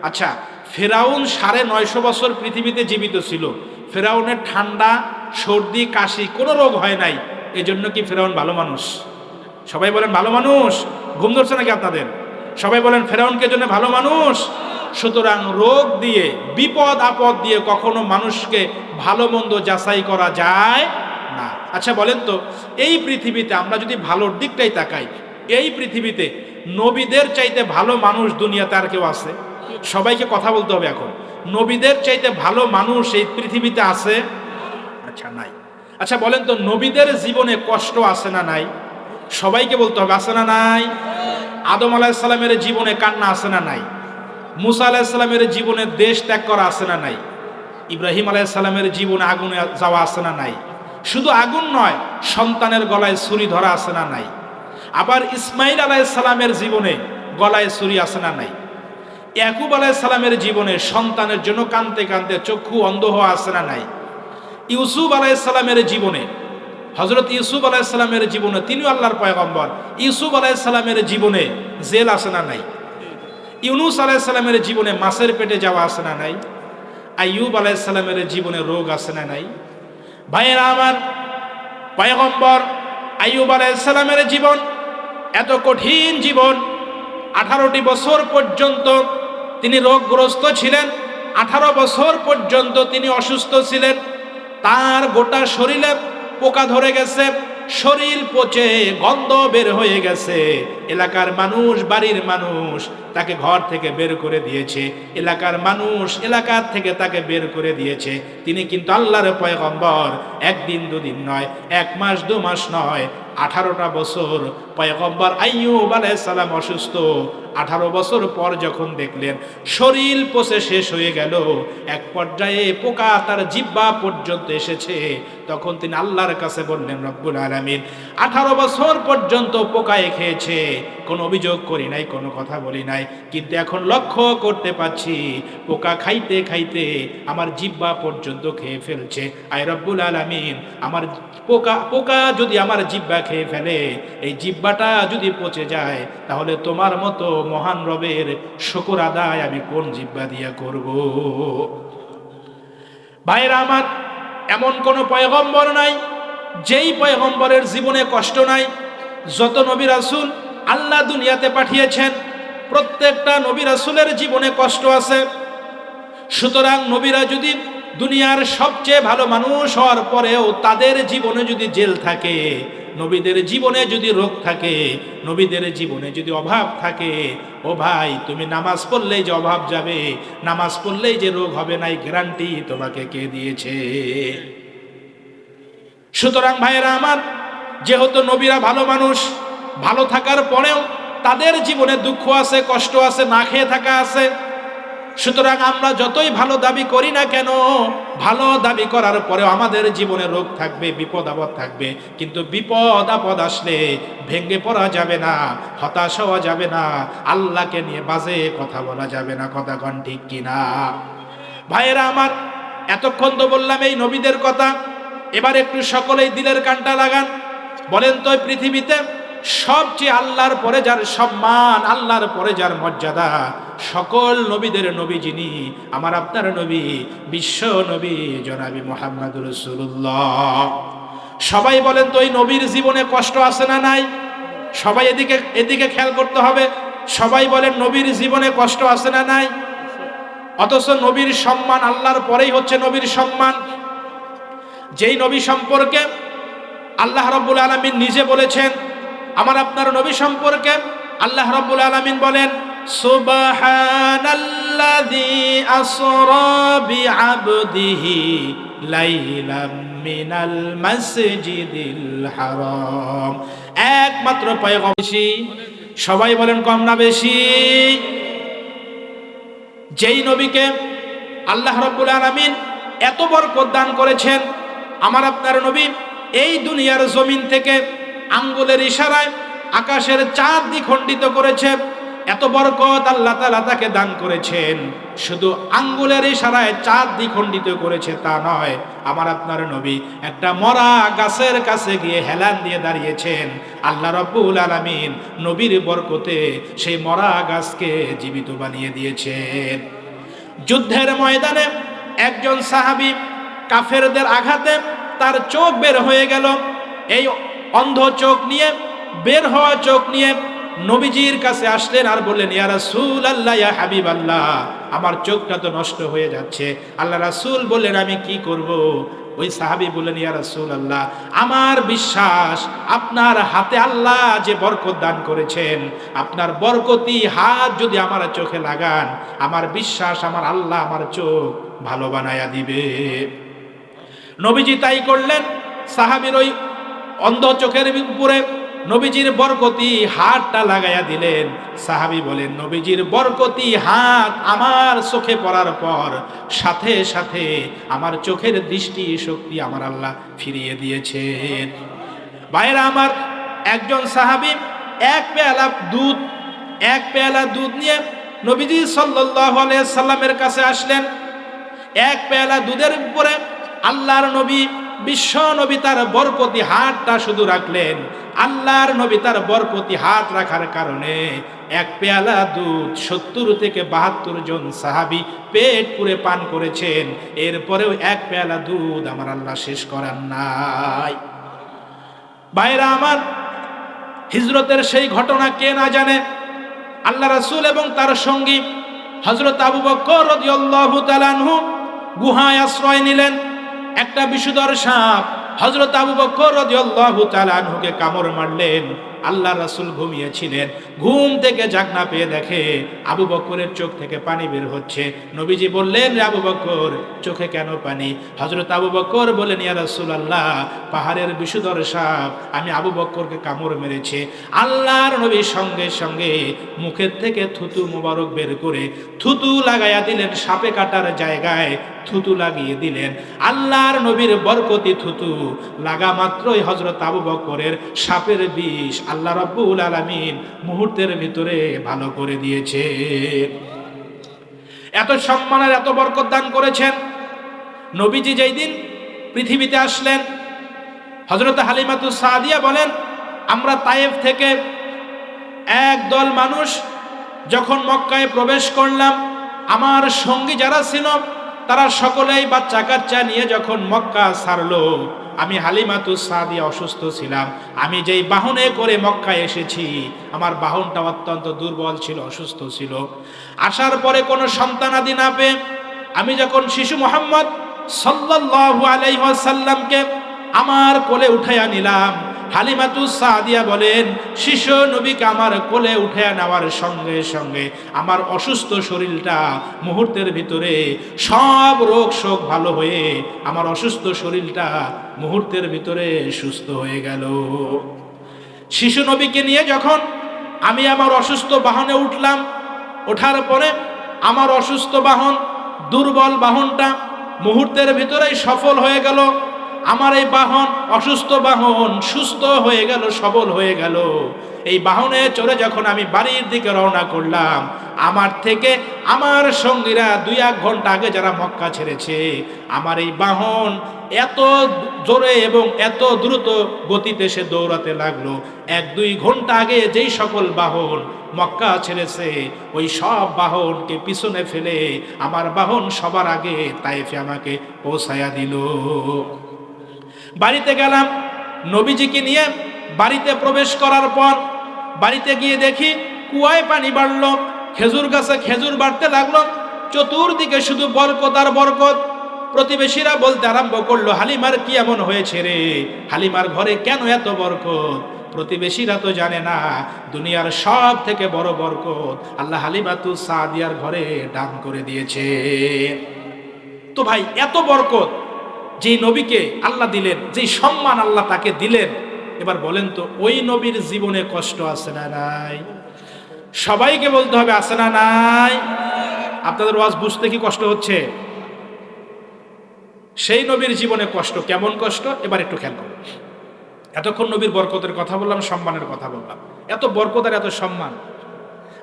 আচ্ছা, ফেরাউন 950 বছর পৃথিবীতে জীবিত ছিল, ফেরাউনের ঠান্ডা, সর্দি, কাশি কোনো রোগ হয় নাই, এজন্য কি ফেরাউন ভালো মানুষ? সবাই বলেন ভালো মানুষ। ঘুম ধরছে নাকি আপনাদের? সবাই বলেন ফেরাউনকে জন্য ভালো মানুষ। সুতরাং রোগ দিয়ে, বিপদ আপদ দিয়ে কখনো মানুষকে ভালো মন্দ যাচাই করা যায় না। আচ্ছা বলেন তো, এই পৃথিবীতে আমরা যদি ভালোর দিকটাই তাকাই, এই পৃথিবীতে নবীদের চাইতে ভালো মানুষ দুনিয়াতে আর কেউ আছে? সবাইকে কথা বলতে হবে এখন। নবীদের চাইতে ভালো মানুষ এই পৃথিবীতে আছে? আচ্ছা নাই। আচ্ছা বলেন তো, নবীদের জীবনে কষ্ট আছে না নাই? সবাইকে বলতে হবে, আছে না নাই? আদম আলাইহিস সালামের জীবনে কান্না আছে না নাই? মুসা আলাইহিস সালামের জীবনে দেশ ত্যাগ করা আছে না নাই? ইব্রাহিম আলাইহিস সালামের জীবনে আগুনে যাওয়া আছে না নাই? শুধু আগুন নয়, সন্তানের গলায় ছুরি ধরা আছে না নাই? আবার ইসমাইল আলাইহিস সালামের জীবনে গলায় ছুরি আছে না নাই? ইয়াকুব আলাইহিস সালামের জীবনে সন্তানের জন্য কাঁদতে কাঁদতে চক্ষু অন্ধ হওয়া আছে না নাই? ইউসুফ আলাইহিস সালামের জীবনে, হযরত ইউসুফ আলাইহিস সালামের জীবনে, তিনিও আল্লাহর পয়গম্বর, ইউসুফ আলাইহিস সালামের জীবনে জেল আছে না নাই? ইউনুস আলাইহিস সালামের জীবনে মাছের পেটে যাওয়া আছে না নাই? আইয়ুব আলাইহিস সালামের জীবনে রোগ আছে না নাই? ভাইয়েরা আমার, পয়গম্বর আইয়ুব আলাইহিস সালামের জীবন এত কঠিন জীবন, 18টি বছর পর্যন্ত তিনি রোগগ্রস্ত ছিলেন, 18 বছর পর্যন্ত তিনি অসুস্থ ছিলেন। তার গোটা শরীরে পোকা ধরে গেছে, শরীর পচে গন্ধ বের হয়ে গেছে। এলাকার মানুষ, বাড়ির মানুষ তাকে ঘর থেকে বের করে দিয়েছে, এলাকার মানুষ এলাকার থেকে তাকে বের করে দিয়েছে। তিনি কিন্তু আল্লাহর পয়গম্বর, একদিন দুদিন নয়, 1 মাস 2 মাস নয়, 18টা বছর পয়গম্বর আইয়ুব আলাইহিস সালাম অসুস্থ। 18 বছর পর যখন দেখলেন শরীর পচে শেষ হয়ে গেল, এক পর্যায়ে পোকা তার জিহ্বা পর্যন্ত এসেছে, তখন তিনি আল্লাহর কাছে বললেন, রব্বুল আলামিন 18 বছর পর্যন্ত পোকায় খেয়েছে, কোনো অভিযোগ করি নাই, কোনো কথা বলি নাই, কিন্তু এখন লক্ষ্য করতে পাচ্ছি পোকা খাইতে খাইতে আমার জিহ্বা পর্যন্ত খেয়ে ফেলছে। আয় রব্বুল আলামিন, আমার পোকা যদি আমার জিহ্বা খেয়ে ফেলে, এই জিহ্বাটা যদি পচে যায়, তাহলে তোমার মতো মহান রবের শুকর আদায় আমি কোন জিহ্বা দিয়া করব? ভাইরা আমার, এমন কোন পয়গম্বর নাই যেই পয়গম্বরের জীবনে কষ্ট নাই। যত নবী রাসূল আল্লাহ দুনিয়াতে পাঠিয়েছেন, প্রত্যেকটা নবী রাসূলের জীবনে কষ্ট আছে। সুতরাং নবীরা যদি দুনিয়ার সবচেয়ে ভালো মানুষ হওয়ার পরেও তাদের জীবনে যদি জেল থাকে, নবীদের জীবনে যদি রোগ থাকে, নবীদের জীবনে যদি অভাব থাকে, ও ভাই, তুমি নামাজ পড়লেই যে অভাব যাবে, নামাজ পড়লেই যে রোগ হবে না, এই গ্যারান্টি তোমাকে কে দিয়েছে? সুতরাং ভাইয়েরা আমার, যেহেতু নবীরা ভালো মানুষ, ভালো থাকার পরেও তাদের জীবনে দুঃখ আছে, কষ্ট আছে, না খেয়ে থাকা আছে। সুতরাং আমরা যতই ভালো দাবি করি না কেন, ভালো দাবি করার পরেও আমাদের জীবনে রোগ থাকবে, বিপদ আপদ থাকবে। কিন্তু বিপদ আপদ আসলে ভেঙে পড়া যাবে না, হতাশ হওয়া যাবে না, আল্লাহকে নিয়ে বাজে কথা বলা যাবে না। কথা কোন ঠিক কিনা? ভাইয়েরা আমার, এতক্ষণ তো বললাম এই নবীদের কথা, এবার একটু সকলেই দিলের কানটা লাগান। বলেন তো, পৃথিবীতে সবচেয়ে আল্লাহর পরে যার সম্মান, আল্লাহর পরে যার মর্যাদা, সকল নবীদের নবী যিনি, আমার আপনার নবী, বিশ্ব নবী জনাবি মুহাম্মদুর রাসূলুল্লাহ। সবাই বলেন তো, এই নবীর জীবনে কষ্ট আছে না নাই? সবাই এদিকে খেয়াল করতে হবে। সবাই বলেন, নবীর জীবনে কষ্ট আছে না নাই? অথচ নবীর সম্মান আল্লাহর পরেই হচ্ছে নবীর সম্মান। যেই নবী সম্পর্কে আল্লাহ রাব্বুল আলামিন নিজে বলেছেন, আমার আপনার নবী সম্পর্কে আল্লাহ রাব্বুল আলামিন বলেন, সুবহানাল্লাযী আসরা বিআবদিহি লাইলাম মিনাল মাসজিদিল হারাম। একমাত্র পয়গম্বর বেশি, সবাই বলেন কম না বেশি? যেই নবীকে আল্লাহ রাব্বুল আলামিন এত বরকত দান করেছেন, আমার আপনার নবী এই দুনিয়ার জমিন থেকে আঙ্গুলের ইশারায় আকাশের চাঁদ দ্বিখণ্ডিত করেছে। এত বরকত আল্লাহ তাআলা তাকে দান করেছেন। শুধু আঙ্গুলের ইশারায় চাঁদ দ্বিখণ্ডিত করেছে তা নয়, আমার আপনার নবী একটা মরা গাছের কাছে গিয়ে হেলান দিয়ে দাঁড়িয়েছেন। আল্লাহ রাব্বুল আলামিন নবীর বরকতে সেই মরা গাছকে জীবিত বানিয়ে দিয়েছেন। যুদ্ধের ময়দানে একজন সাহাবী কাফেরদের আঘাতে তার চোখ বের হয়ে গেল। এই অন্ধ চোখ নিয়ে, বের হওয়া চোখ নিয়ে নবীজির কাছে আসলেন আর বললেন, ইয়া রাসূলুল্লাহ, ইয়া হাবিবাল্লাহ, আমার চোখটা তো নষ্ট হয়ে যাচ্ছে। আল্লাহ রাসূল বললেন, আমি কি করব? ওই সাহাবী বললেন, ইয়া রাসূলুল্লাহ, আমার বিশ্বাস আপনার হাতে আল্লাহ যে বরকত দান করেছেন, আপনার বরকতি হাত যদি আমার চোখে লাগান, আমার বিশ্বাস আমার আল্লাহ আমার চোখ ভালো বানায়া দিবে। নবীজি তাই করলেন। সাহাবীর ওই অন্ধ চোখের উপরে নবীজির বরকতি হাতটা লাগাইয়া দিলেন। সাহাবী বলেন, নবীজির বরকতি হাত আমার চোখে পড়ার পর সাথে সাথে আমার চোখের দৃষ্টি শক্তি আমার আল্লাহ ফিরিয়ে দিয়েছেন। ভাইরা আমার, একজন সাহাবী এক পেয়ালা দুধ নিয়ে নবীজি সাল্লাল্লাহু আলাইহি সাল্লামের কাছে আসলেন। এক পেয়ালা দুধের উপরে আল্লাহর নবী বিশ্ব নবী তার বরকতি হাতটা শুধু রাখলেন। আল্লাহর নবী তার বরকতি হাত রাখার কারণে এক পেয়ালা দুধ 70 থেকে 72 জন সাহাবী পেট পুরে পান করেছেন। এরপরেও এক পেয়ালা দুধ আমার আল্লাহ শেষ করার নাই। ভাইরা আমার, হিজরতের সেই ঘটনা কে না জানে? আল্লাহ রাসূল এবং তার সঙ্গী হযরত আবু বকর রাদিয়াল্লাহু তাআলা আনহু গুহায় আশ্রয় নিলেন। একটা বিষধর সাপ হযরত আবু বকর রাদিয়াল্লাহু তাআলা আনহুকে কামড় মারলেন। আল্লাহ রাসূল ঘুমিয়েছিলেন, ঘুম থেকে জাগনা পেয়ে দেখে আবু বকরের চোখ থেকে পানি বের হচ্ছে। নবীজি বললেন, আবু বকর, চোখে কেন পানি? হযরত আবু বকর বলেন, ইয়া রাসূলুল্লাহ, পাহাড়ের বিষধর সাপ আমি আবু বকরকে কামড় মেরেছে। আল্লাহর নবী সঙ্গে সঙ্গে মুখের থেকে থুতু মোবারক বের করে থুতু লাগাইয়া দিলেন, সাপে কাটার জায়গায় থুতু লাগিয়ে দিলেন। আল্লাহর নবীর বরকতি থুতু লাগা মাত্রই হযরত আবু বকরের সাপের বিষ আল্লাহ রাব্বুল আলামিন মুহূর্তের ভিতরে ভালো করে দিয়েছে। এত সম্মানের এত বরকত দান করেছেন। নবীজি যেই দিন পৃথিবীতে আসলেন, হযরত হালিমাতুস সাদিয়া বলেন, আমরা তায়েফ থেকে একদল মানুষ যখন মক্কায় প্রবেশ করলাম, আমার সঙ্গী যারা ছিল তারা সকলেই বাচ্চা কাচ্চা নিয়ে যখন মক্কা ছাড়লো, আমি হালিমাতুস সাদিয়া অসুস্থ ছিলাম। আমি যেই বাহনে করে মক্কায় এসেছি, আমার বাহনটা অত্যন্ত দুর্বল ছিল, অসুস্থ ছিল। আসার পরে কোনো সন্তানাদি না পেয়ে আমি যখন শিশু মুহাম্মদ সাল্লাল্লাহু আলাইহি ওয়াসাল্লামকে আমার কোলে উঠাইয়া নিলাম, হালিমাতুস সাদিয়া বলেন, শিশু নবীকে আমার কোলে উঠাইয়া নেওয়ার সঙ্গে সঙ্গে আমার অসুস্থ শরীরটা মুহূর্তের ভিতরে সব রোগ শোক ভালো হয়ে আমার অসুস্থ শরীরটা মুহূর্তের ভিতরে সুস্থ হয়ে গেল। শিশু নবীকে নিয়ে যখন আমি আমার অসুস্থ বাহনে উঠলাম, ওঠার পরে আমার অসুস্থ বাহন, দুর্বল বাহনটা মুহূর্তের ভিতরেই সফল হয়ে গেল। আমার এই বাহন, অসুস্থ বাহন সুস্থ হয়ে গেল, সবল হয়ে গেল। এই বাহনে চড়ে যখন আমি বাড়ির দিকে রওনা করলাম, আমার থেকে আমার সঙ্গীরা 2-1 ঘন্টা আগে যারা মক্কা ছেড়েছে, আমার এই বাহন এত জোরে এবং এত দ্রুত গতিতে সে দৌড়াতে লাগলো। 1-2 ঘন্টা আগে যেই সকল বাহন মক্কা ছেড়েছে, ওই সব বাহনকে পিছনে ফেলে আমার বাহন সবার আগে তায়েফে আমাকে পৌঁছায়া দিল। বাড়িতে গেলাম, নবীজিকে নিয়ে বাড়িতে প্রবেশ করার পর বাড়িতে গিয়ে দেখি কুয়ায় পানি বাড়লো, খেজুর গাছে খেজুর বাড়তে লাগলো, চতুর্দিকে শুধু বরকত আর বরকত। প্রতিবেশীরা বলতে আরম্ভ করলো, হালিমার কি এমন হয়েছে রে? হালিমার ঘরে কেন এত বরকত? প্রতিবেশীরা তো জানে না দুনিয়ার সব থেকে বড় বরকত আল্লাহ হালিমাতুস সাদিয়ার ঘরে দান করে দিয়েছে। তো ভাই, এত বরকত যেই নবীকে আল্লাহ দিলেন, যেই সম্মান আল্লাহ তাকে দিলেন, এবার বলেন তো ওই নবীর জীবনে কষ্ট আছে না নাই? সবাইকে বলতে হবে আছে না নাই? আপনাদের ওয়াজ বুঝতে কি কষ্ট হচ্ছে? সেই নবীর জীবনে কষ্ট, কেমন কষ্ট এবার একটু খেয়াল করুন। এতক্ষণ নবীর বরকতের কথা বললাম, সম্মানের কথা বললাম। এত বরকত আর এত সম্মান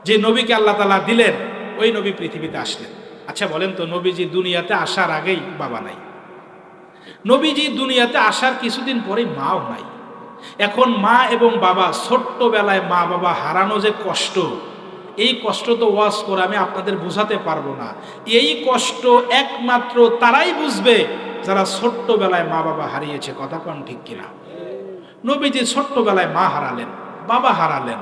যে নবীকে আল্লাহ তাআলা দিলেন, ওই নবী পৃথিবীতে আসলেন। আচ্ছা বলেন তো, নবীজি দুনিয়াতে আসার আগেই বাবা নাই, নবীজি দুনিয়াতে আসার কিছুদিন পরে মাও নাই। এখন মা এবং বাবা, ছোট্টবেলায় মা বাবা হারানো যে কষ্ট, এই কষ্ট তো ওয়াজ করে আমি আপনাদের বোঝাতে পারবো না। এই কষ্ট একমাত্র তারাই বুঝবে যারা ছোট্টবেলায় মা বাবা হারিয়েছে। কথা কোন ঠিক কিনা? নবীজি ছোট্টবেলায় মা হারালেন, বাবা হারালেন,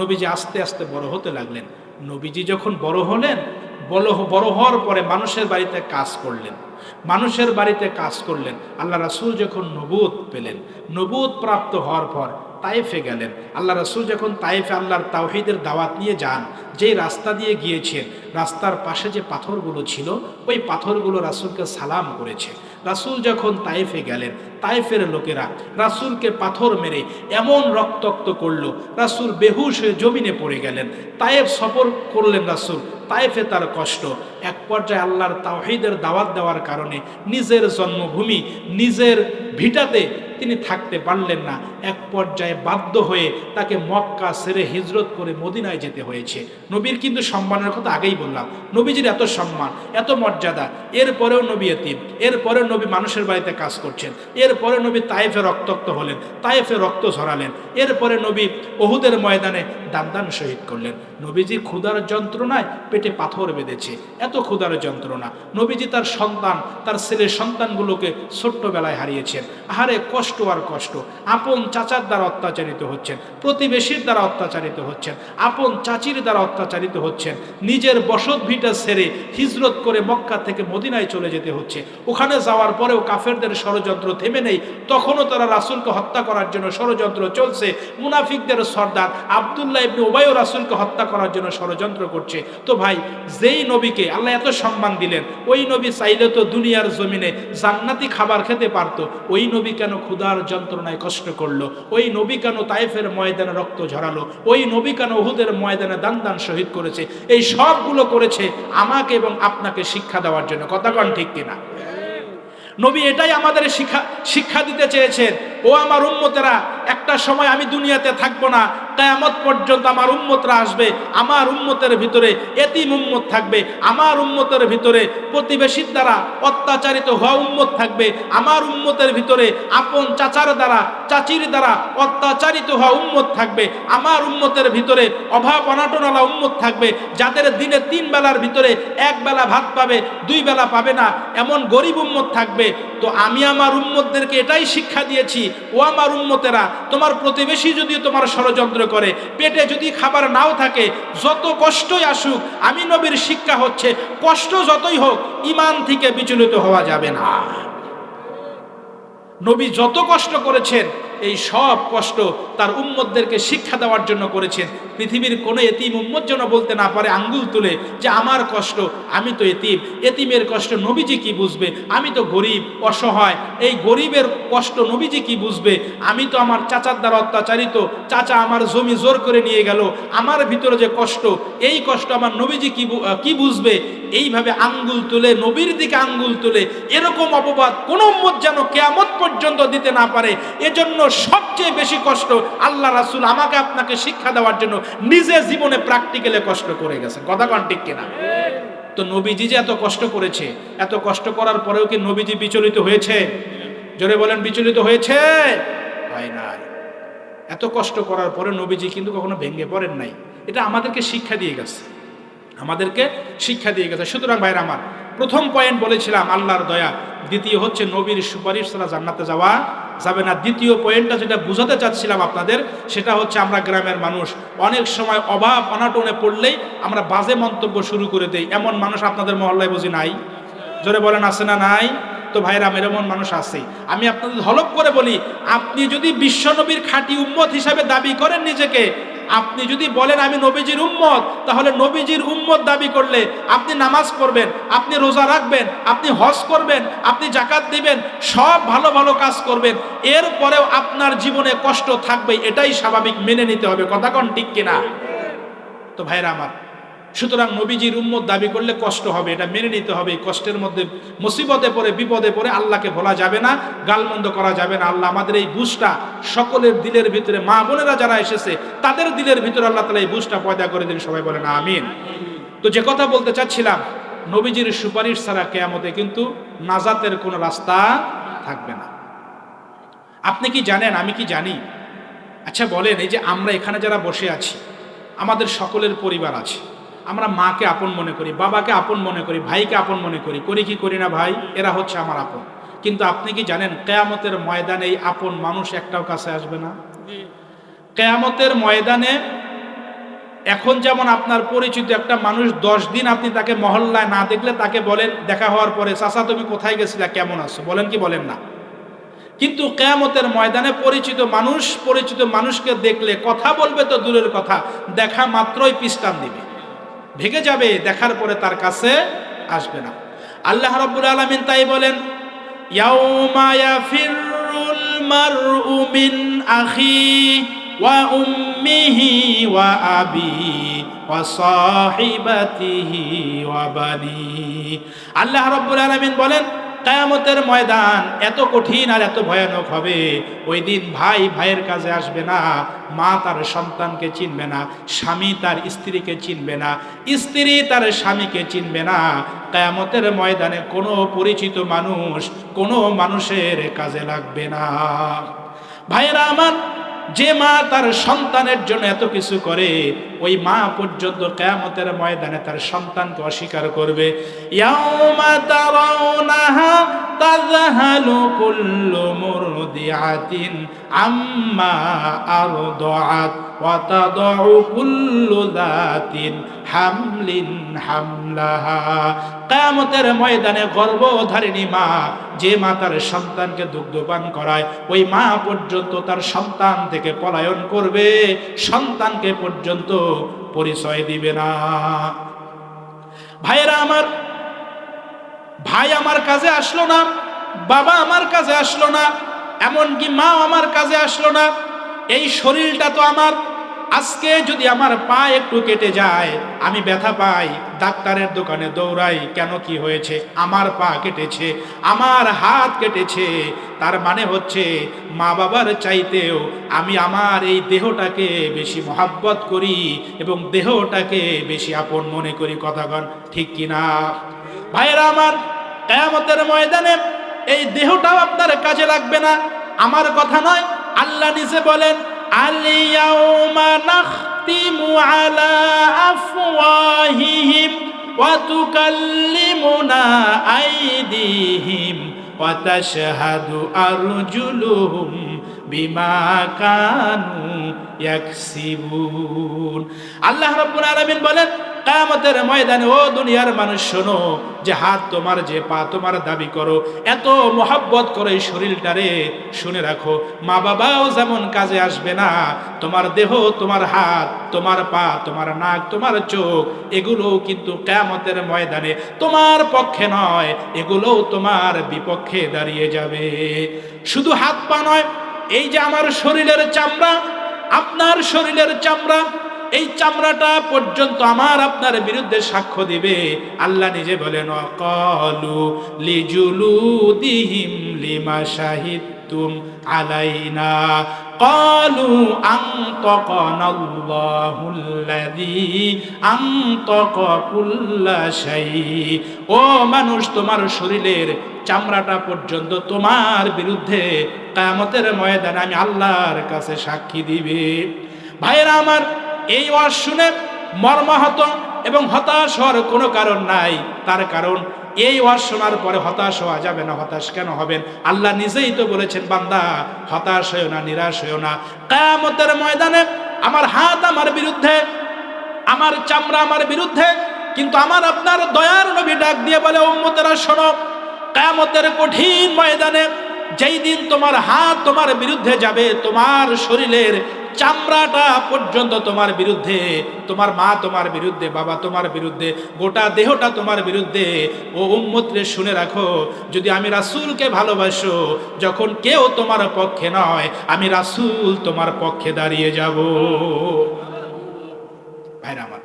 নবীজি আস্তে আস্তে বড় হতে লাগলেন। নবীজি যখন বড় হলেন, বড় হওয়ার পরে মানুষের বাড়িতে কাজ করলেন, মানুষের বাড়িতে কাজ করলেন। আল্লাহ রাসূল যখন নবুয়ত পেলেন, নবুয়ত প্রাপ্ত হওয়ার পর তায়েফে গেলেন। আল্লাহ রাসূল যখন তায়েফে আল্লাহর তাওহীদের দাওয়াত নিয়ে যান, যেই রাস্তা দিয়ে গিয়েছেন, রাস্তার পাশে যে পাথরগুলো ছিল, ওই পাথরগুলো রাসূলকে সালাম করেছে। রাসূল যখন তায়েফে গেলেন, তায়েফের লোকেরা রাসূলকে পাথর মেরে এমন রক্তাক্ত করলো, রাসূল বেহুশ হয়ে জমিনে পড়ে গেলেন। তায়েফ সফর করলেন রাসূল, তায়েফে তার কষ্ট। এক পর্যায়ে আল্লাহর তাওহীদের দাওয়াত দেওয়ার কারণে নিজের জন্মভূমি, নিজের ভিটাতে তিনি থাকতে পারলেন না। এক পর্যায়ে বাধ্য হয়ে তাকে মক্কা ছেড়ে হিজরত করে মদিনায় যেতে হয়েছে। নবীর কিন্তু সম্মানের কথা আগেই বললাম, নবীজির এত সম্মান, এত মর্যাদা, এরপরেও নবী এতিম, এরপরেও নবী মানুষের বাড়িতে কাজ করছেন, এরপরে নবী তায়েফে রক্তাক্ত হলেন, তায়েফে রক্ত ঝরালেন, এরপরে নবী উহুদের ময়দানে দান শহীদ করলেন। নবীজি ক্ষুধার যন্ত্রণায় পেটে পাথর বেঁধেছে, এত ক্ষুধার যন্ত্রণা। নবীজি তার সন্তান, তার ছেলের সন্তানগুলোকে ছোট্টবেলায় হারিয়েছেন। আহারে কষ্ট আর কষ্ট। আপন চাচার দ্বারা অত্যাচারিত হচ্ছেন, প্রতিবেশীর দ্বারা অত্যাচারিত হচ্ছেন, আপন চাচির দ্বারা অত্যাচারিত হচ্ছেন, নিজের বসত ভিটা ছেড়ে হিজরত করে মক্কা থেকে মদিনায় চলে যেতে হচ্ছে। ওখানে যাওয়ার পরেও কাফেরদের ষড়যন্ত্র থেমে নেই, তখনও তারা রাসূলকে হত্যা করার জন্য ষড়যন্ত্র চলছে। মুনাফিকদের সর্দার আব্দুল্লাহ ইবনে উবাইও রাসূলকে হত্যা করার জন্য ষড়যন্ত্র করছে। তো ভাই, যেই নবীকে আল্লাহ এত সম্মান দিলেন, ওই নবী চাইলে তো দুনিয়ার জমিনে জান্নাতি খাবার খেতে পারতো। ওই নবী কেন ক্ষুধার যন্ত্রণায় কষ্ট করলো? ওই নবী কেন তায়েফের ময়দানে রক্ত ঝরালো? ওই নবী কেন উহুদের ময়দানে দান শহীদ করেছে? এই সবগুলো করেছে আমাকে এবং আপনাকে শিক্ষা দেওয়ার জন্য। কথা কন ঠিক কিনা? নবী এটাই আমাদের শিক্ষা দিতে চেয়েছেন। ও আমার উম্মতেরা, একটা সময় আমি দুনিয়াতে থাকবো না, কিয়ামত পর্যন্ত আমার উম্মতরা আসবে। আমার উম্মতের ভিতরে এতিম উম্মত থাকবে, আমার উম্মতের ভিতরে প্রতিবেশীর দ্বারা অত্যাচারিত হওয়া উম্মত থাকবে, আমার উম্মতের ভিতরে আপন চাচার দ্বারা, চাচির দ্বারা অত্যাচারিত হওয়া উম্মত থাকবে, আমার উম্মতের ভিতরে অভাব অনাটনওয়ালা উম্মত থাকবে, যাদের দিনে 3 বেলার ভিতরে 1 বেলা ভাত পাবে, 2 বেলা পাবে না, এমন গরিব উম্মত থাকবে। তো আমি আমার উম্মতদেরকে এটাই শিক্ষা দিয়েছি, ও আমার উম্মতেরা, তোমার প্রতিবেশী যদি তোমার ষড়যন্ত্র করে, পেটে যদি খাবার নাও থাকে, যত কষ্টই আসুক, আমি নবীর শিক্ষা হচ্ছে কষ্ট যতই হোক ঈমান থেকে বিচলিত হওয়া যাবে না। নবী যত কষ্ট করেছেন, এই সব কষ্ট তার উম্মতদেরকে শিক্ষা দেওয়ার জন্য করেছেন। পৃথিবীর কোনো এতিম উম্মত যেন বলতে না পারে আঙ্গুল তুলে যে আমার কষ্ট, আমি তো এতিম, এতিমের কষ্ট নবীজি কি বুঝবে, আমি তো গরিব অসহায়, এই গরিবের কষ্ট নবীজি কি বুঝবে, আমি তো আমার চাচার দ্বারা অত্যাচারিত, চাচা আমার জমি জোর করে নিয়ে গেল, আমার ভিতরে যে কষ্ট, এই কষ্ট আমার নবীজি কি বুঝবে। এইভাবে আঙ্গুল তুলে, নবীর দিকে আঙ্গুল তুলে এরকম অপবাদ কোন উম্মত যেন কিয়ামত পর্যন্ত দিতে না পারে। এজন্য সবচেয়ে বেশি কষ্ট আল্লাহ রাসূল আমাকে আপনাকে শিক্ষা দেওয়ার জন্য নিজে জীবনে প্র্যাকটিক্যালে কষ্ট করে গেছেন। কথা কোন ঠিক কিনা? তো নবীজি যে এত কষ্ট করেছে, এত কষ্ট করার পরেও কি নবীজি বিচলিত হয়েছে? জোরে বলেন, বিচলিত হয়েছে? হয় নাই। এত কষ্ট করার পরে নবীজি কিন্তু কখনো ভেঙে পড়েন নাই। এটা আমাদেরকে শিক্ষা দিয়ে গেছে, আমাদেরকে শিক্ষা দিয়ে গেছে। সুতরাং ভাইরা আমার, প্রথম পয়েন্ট বলেছিলাম আল্লাহর দয়া, দ্বিতীয় হচ্ছে নবীর সুপারিশ ছাড়া জান্নাতে যাওয়া যাবে না। দ্বিতীয় পয়েন্টটা যেটা বুঝাতে চাচ্ছিলাম আপনাদের, সেটা হচ্ছে আমরা গ্রামের মানুষ অনেক সময় অভাব অনাটনে পড়লেই আমরা বাজে মন্তব্য শুরু করে দেই। এমন মানুষ আপনাদের মহল্লায় বুঝি নাই? জোরে বলেন, আছে না নাই? তো ভাইরা, এমন মানুষ আছে। আমি আপনাদের হলপ করে বলি, আপনি যদি বিশ্বনবীর খাঁটি উম্মত হিসাবে দাবি করেন নিজেকে, আপনি যদি বলেন আমি নবীজির উম্মত, তাহলে নবীজির উম্মত দাবি করলে আপনি নামাজ পড়বেন, আপনি রোজা রাখবেন, আপনি হজ করবেন, আপনি যাকাত দিবেন, সব ভালো ভালো কাজ করবেন, এরপরেও আপনার জীবনে কষ্ট থাকবে। এটাই স্বাভাবিক, মেনে নিতে হবে। কথা কোন ঠিক কিনা? তো ভাইরা আমার, সুতরাং নবীজির উম্মত দাবি করলে কষ্ট হবে, এটা মেনে নিতে হবে। কষ্টের মধ্যে মুসিবতে পড়ে, বিপদে পড়ে আল্লাহকে ভোলা যাবে না, গালমন্দ করা যাবে না। আল্লাহ আমাদের এই বুঝটা সকলের দিলের ভিতরে, মা বোনেরা যারা এসেছে তাদের দিলের ভিতরে আল্লাহ তাআলা এই বুঝটা পয়দা করে দিন। সবাই বলেন আমিন। তো যে কথা বলতে চাচ্ছিলাম, নবীজির সুপারিশ ছাড়া কিয়ামতে কিন্তু নাজাতের কোনো রাস্তা থাকবে না। আপনি কি জানেন, আমি কি জানি? আচ্ছা বলেন, এই যে আমরা এখানে যারা বসে আছি, আমাদের সকলের পরিবার আছে, আমরা মাকে আপন মনে করি, বাবাকে আপন মনে করি, ভাইকে আপন মনে করি, করি কি করি না ভাই? এরা হচ্ছে আমার আপন। কিন্তু আপনি কি জানেন, কিয়ামতের ময়দানে এই আপন মানুষ একটাও কাছে আসবে না। কিয়ামতের ময়দানে এখন যেমন আপনার পরিচিত একটা মানুষ 10 দিন আপনি তাকে মহল্লায় না দেখলে তাকে বলেন, দেখা হওয়ার পরে, চাচা তুমি কোথায় গেছিলা, কেমন আছো, বলেন কি বলেন না? কিন্তু কিয়ামতের ময়দানে পরিচিত মানুষকে দেখলে কথা বলবে তো দূরের কথা, দেখা মাত্রই পিস্টান দিবে, ভেগে যাবে, দেখার পরে তার কাছে আসবে না। আল্লাহ রাব্বুল আলামিন তাই বলেন, ইয়াউমা ইয়াফিরুল মারউ মিন আখি ওয়া উম্মিহি ওয়া আবি ওয়া সাহিবাতিহি ওয়া বানি। আল্লাহ রাব্বুল আলামিন বলেন কিয়ামতের ময়দান এত কঠিন আর এত ভয়ানক হবে, ওই দিন ভাই ভাইয়ের কাছে আসবে না, মা তার সন্তানকে চিনবে না, স্বামী তার স্ত্রীকে চিনবে না, স্ত্রী তার স্বামীকে চিনবে না। কিয়ামতের ময়দানে কোনো পরিচিত মানুষ কোনো মানুষের কাজে লাগবে না। ভাইয়েরা আমার, যে মা তার সন্তানের জন্য এত কিছু করে, ওই মা পর্যন্ত কিয়ামতের ময়দানে তার সন্তানকে অস্বীকার করবে। ইয়াউমা তারাউনাহা তাযহালু কুল্লু মুরদিআতিন আম্মা আরদাআত ওয়া তাদউ কুল্লু যাতিন হামলিন হামলাহা। কিয়ামতের ময়দানে গর্ভধারিণী মা, যে মা তার সন্তানকে দুগ্ধপান করায়, ওই মা পর্যন্ত তার সন্তান থেকে পলায়ন করবে, সন্তানকে পর্যন্ত পরিচয় দিবে না। ভাইয়েরা আমার, ভাই আমার কাছে আসলো না, বাবা আমার কাছে আসলো না, এমনকি মা আমার কাছে আসলো না। এই শরীরটা তো আমার, আজকে যদি আমার পা একটু কেটে যায়, আমি ব্যথা পাই, ডাক্তারের দোকানে দৌড়াই, কেন কি হয়েছে? আমার পা কেটেছে, আমার হাত কেটেছে। তার মানে হচ্ছে মা বাবার চাইতেও আমি আমার এই দেহটাকে বেশি মহাব্বত করি এবং দেহটাকে বেশি আপন মনে করি। কথাগণ ঠিক কিনা? ভাইয়েরা আমার, কিয়ামতের ময়দানে এই দেহটাও আপনার কাজে লাগবে না। আমার কথা নয়, আল্লাহ নিজে বলেন আল-ইয়াউমা নাখতিমু আলা আফওয়াহিহিম ওয়া তুকাল্লিমুনা আইদিহিম ওয়া তাশহাদু আরজুলুহুম বিমা কানু ইয়াকসিবুন। আল্লাহ রাব্বুল আলামিন বলেন কিয়ামতের ময়দানে, ও দুনিয়ার মানুষ শোনো, যে হাত তোমার, যে পা তোমার দাবি করো, এত মহব্বত করে এই শরীরটারে, শুনে রাখো, মা বাবাও যেমন কাজে আসবে না, তোমার দেহ, তোমার হাত, তোমার পা, তোমার নাক, তোমার চোখ, এগুলোও কিন্তু কিয়ামতের ময়দানে তোমার পক্ষে নয়, এগুলোও তোমার বিপক্ষে দাঁড়িয়ে যাবে। শুধু হাত পা নয়, এই যে আমার শরীরের চামড়া, আপনার শরীরের চামড়া, এই চামড়াটা পর্যন্ত আমার আপনার বিরুদ্ধে সাক্ষ্য দিবে। আল্লাহ নিজে বলেন ক্বালু লিজুলুদিহিম লিমা শাহিদতুম আলাইনা ক্বালু আনতাকানাল্লাহুল্লাযী আনতাকা কুল্লা শাই। ও মানুষ, তোমার শরীরের চামড়াটা পর্যন্ত তোমার বিরুদ্ধে কিয়ামতের ময়দানে আমি আল্লাহর কাছে সাক্ষী দিবে। ভাইয়েরা আমার, এই ওয়াজ শুনে মর্মাহত এবং হতাশ হওয়ার কোনো কারণ নাই। তার কারণ এই ওয়াজ শোনার পরে হতাশ হওয়া যাবে না। হতাশ কেন হবেন? আল্লাহ নিজেই তো বলেছেন, বান্দা হতাশ হয়েও না, নিরাশ হয়েও না। কিয়ামতের ময়দানে আমার হাত আমার বিরুদ্ধে, আমার চামড়া আমার বিরুদ্ধে, কিন্তু আমার আপনার দয়ার নবী ডাক দিয়ে বলে, উম্মতেরা শোনো, কিয়ামতের কঠিন ময়দানে যেই দিন তোমার হাত তোমার বিরুদ্ধে যাবে, তোমার শরীরের চামড়াটা পর্যন্ত তোমার বিরুদ্ধে, তোমার মা তোমার বিরুদ্ধে, বাবা তোমার বিরুদ্ধে, গোটা দেহটা তোমার বিরুদ্ধে। ও উম্মতরে শুনে রাখো, যদি আমি রাসূলকে ভালোবাসো, যখন কেউ তোমার পক্ষে নয়, আমি রাসূল তোমার পক্ষে দাঁড়িয়ে যাব। ভাইরা আমার,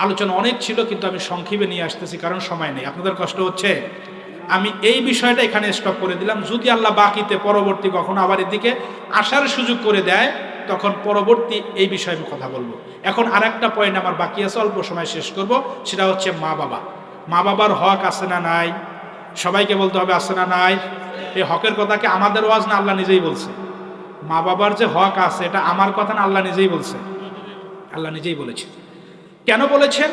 আলোচনা অনেক ছিল, কিন্তু আমি সংক্ষেপে নিয়ে আসতেছি, কারণ সময় নেই। আপনাদের কষ্ট হচ্ছে, আমি এই বিষয়টা এখানে স্টপ করে দিলাম। যদি আল্লাহ বাকিতে পরবর্তী কখনো আবার এদিকে আসার সুযোগ করে দেয়, তখন পরবর্তী এই বিষয়ে আমি কথা বলবো। এখন আর একটা পয়েন্ট আমার বাকি আছে, অল্প সময় শেষ করব। সেটা হচ্ছে মা বাবা। মা বাবার হক আছে না নাই? সবাইকে বলতে হবে, আছে না নাই? এই হকের কথাকে আমাদের ওয়াজ না, আল্লাহ নিজেই বলছে। মা বাবার যে হক আছে, এটা আমার কথা না, আল্লাহ নিজেই বলছে। আল্লাহ নিজেই বলেছে। কেন বলেছেন?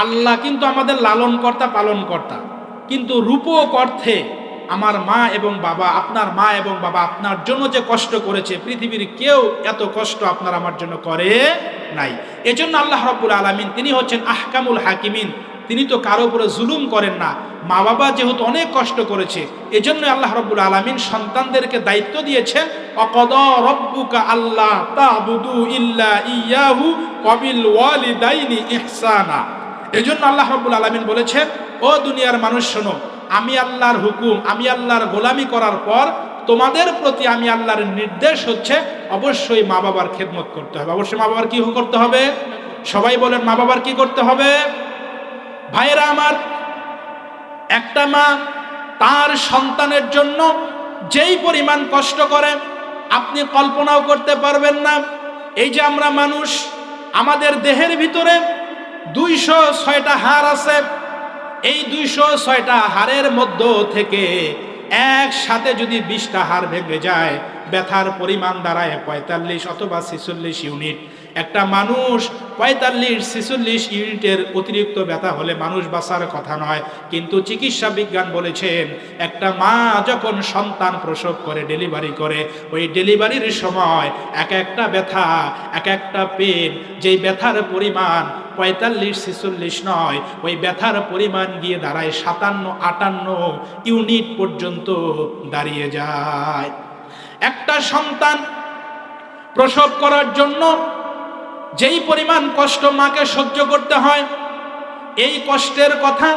আল্লাহ কিন্তু আমাদের লালন কর্তা, পালন কর্তা, কিন্তু রূপক অর্থে আমার মা এবং বাবা, আপনার মা এবং বাবা আপনার জন্য যে কষ্ট করেছে, পৃথিবীর কেউ এত কষ্ট আপনার আমার জন্য করে নাই। এজন্য আল্লাহ রাব্বুল আলামিন, তিনি হচ্ছেন আহকামুল হাকিমিন, তিনি তো কারো উপরে জুলুম করেন না। মা বাবা যেহেতু অনেক কষ্ট করেছে, এজন্য আল্লাহ রাব্বুল আলামিন সন্তানদেরকে দায়িত্ব দিয়েছেন, অকদা রব্বুকা আল্লাহ তা'বুদু ইল্লা ইয়াহু ওয়া বিল ওয়ালিদাইনি ইহসানা। এজন্য আল্লাহ রাব্বুল আলামিন বলেছেন, ও দুনিয়ার মানুষ শোনো, আমি আল্লাহর হুকুম, আমি আল্লাহর গোলামি করার পর তোমাদের প্রতি আমি আল্লাহর নির্দেশ হচ্ছে অবশ্যই মা বাবার খেদমত করতে হবে। অবশ্যই মা বাবার কি করতে হবে? সবাই বলেন, মা বাবার কি করতে হবে? ভাইরা আমার, একটা মা তার সন্তানের জন্য যেই পরিমাণ কষ্ট করে আপনি কল্পনাও করতে পারবেন না। এই যে আমরা মানুষ, আমাদের দেহের ভিতরে 206টা হাড় আছে। এই 206টা হাড়ের মধ্য থেকে একসাথে যদি 20টা হাড় ভেঙে যায়, ব্যথার পরিমাণ দাঁড়ায় 45 অথবা 46 ইউনিট। একটা মানুষ 45-46 ইউনিটের অতিরিক্ত ব্যথা হলে মানুষ বাঁচার কথা নয়। কিন্তু চিকিৎসা বিজ্ঞান বলেছেন, একটা মা যখন সন্তান প্রসব করে, ডেলিভারি করে, ওই ডেলিভারির সময় এক একটা ব্যথা, এক একটা পেন, যেই ব্যথার পরিমাণ 45-46 নয়, ওই ব্যথার পরিমাণ গিয়ে দাঁড়ায় 57-58 ইউনিট পর্যন্ত দাঁড়িয়ে যায়। একটা সন্তান প্রসব করার জন্য যেই পরিমাণ কষ্ট মাকে সহ্য করতে হয়, এই কষ্টের কথা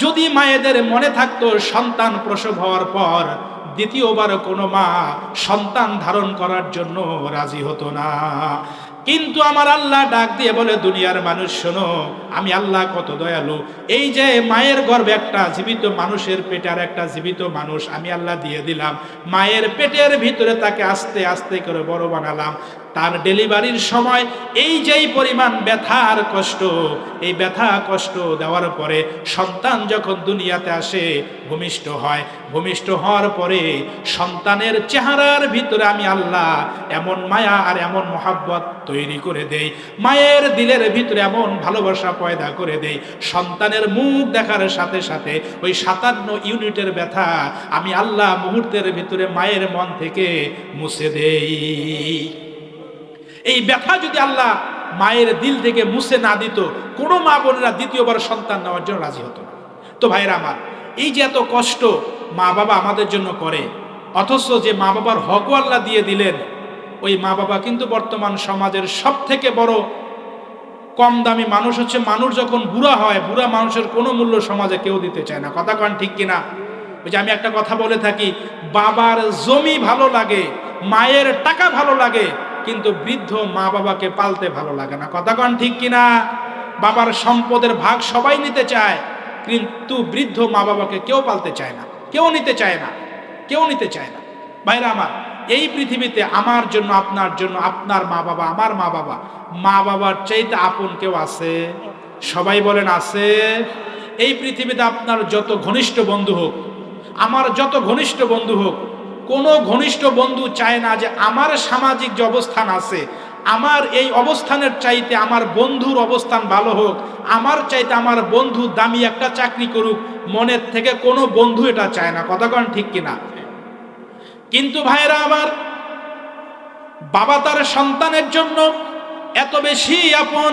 যদি মায়েদের মনে থাকতো, সন্তান প্রসব হওয়ার পর দ্বিতীয়বার কোনো মা সন্তান ধারণ করার জন্য রাজি হতো না। কিন্তু আমার আল্লাহ ডাক দিয়ে বলে, দুনিয়ার মানুষ শোনো, আমি আল্লাহ কত দয়ালু। এই যে মায়ের গর্ভে একটা জীবিত মানুষের পেটে আর একটা জীবিত মানুষ আমি আল্লাহ দিয়ে দিলাম, মায়ের পেটের ভিতরে তাকে আস্তে আস্তে করে বড় বানালাম। তার ডেলিভারির সময় এই যেই পরিমাণ ব্যথা আর কষ্ট, এই ব্যথা কষ্ট দেওয়ার পরে সন্তান যখন দুনিয়াতে আসে, ভূমিষ্ঠ হয়, ভূমিষ্ঠ হওয়ার পরে সন্তানের চেহারার ভিতরে আমি আল্লাহ এমন মায়া আর এমন মহাব্বত তৈরি করে দেই, মায়ের দিলের ভিতরে এমন ভালোবাসা পয়দা করে দেই, সন্তানের মুখ দেখার সাথে সাথে ওই 57 ইউনিটের ব্যথা আমি আল্লাহ মুহূর্তের ভিতরে মায়ের মন থেকে মুছে দেই। এই ব্যথা যদি আল্লাহ মায়ের দিল থেকে মুছে না দিত, কোনো মা বোনেরা দ্বিতীয়বার সন্তান নেওয়ার জন্য রাজি হতো না। তো ভাইরা আমার, এই যে এত কষ্ট মা বাবা আমাদের জন্য করে, অথচ যে মা বাবার হকও আল্লাহ দিয়ে দিলেন, ওই মা বাবা কিন্তু বর্তমান সমাজের সব থেকে বড় কম দামি মানুষ হচ্ছে, মানুষ যখন বুড়া হয়, বুড়া মানুষের কোনো মূল্য সমাজে কেউ দিতে চায় না। কথা কন ঠিক কিনা? ওই যে আমি একটা কথা বলে থাকি, বাবার জমি ভালো লাগে, মায়ের টাকা ভালো লাগে, কিন্তু বৃদ্ধ মা বাবাকে পালতে ভালো লাগে না। কথা কন ঠিক কিনা? বাবার সম্পদের ভাগ সবাই নিতে চায়, কিন্তু বৃদ্ধ মা বাবাকে কেউ পালতে চায় না, কেউ নিতে চায় না, কেউ নিতে চায় না। ভাইরা আমার, এই পৃথিবীতে আমার জন্য, আপনার জন্য, আপনার মা বাবা, আমার মা বাবা, মা বাবার চাইতে আপন কেউ আছে? সবাই বলেন আছে। এই পৃথিবীতে আপনার যত ঘনিষ্ঠ বন্ধু হোক, আমার যত ঘনিষ্ঠ বন্ধু হোক, কোনো ঘনিষ্ঠ বন্ধু চায় না যে আমার সামাজিক যে অবস্থান আছে, আমার এই অবস্থানের চাইতে আমার বন্ধুর অবস্থান ভালো হোক, আমার চাইতে আমার বন্ধু দামি একটা চাকরি করুক, মনের থেকে কোনো বন্ধু এটা চায় না। কথা কন ঠিক কিনা? কিন্তু ভাইরা আমার, বাবা তার সন্তানের জন্য এত বেশি আপন।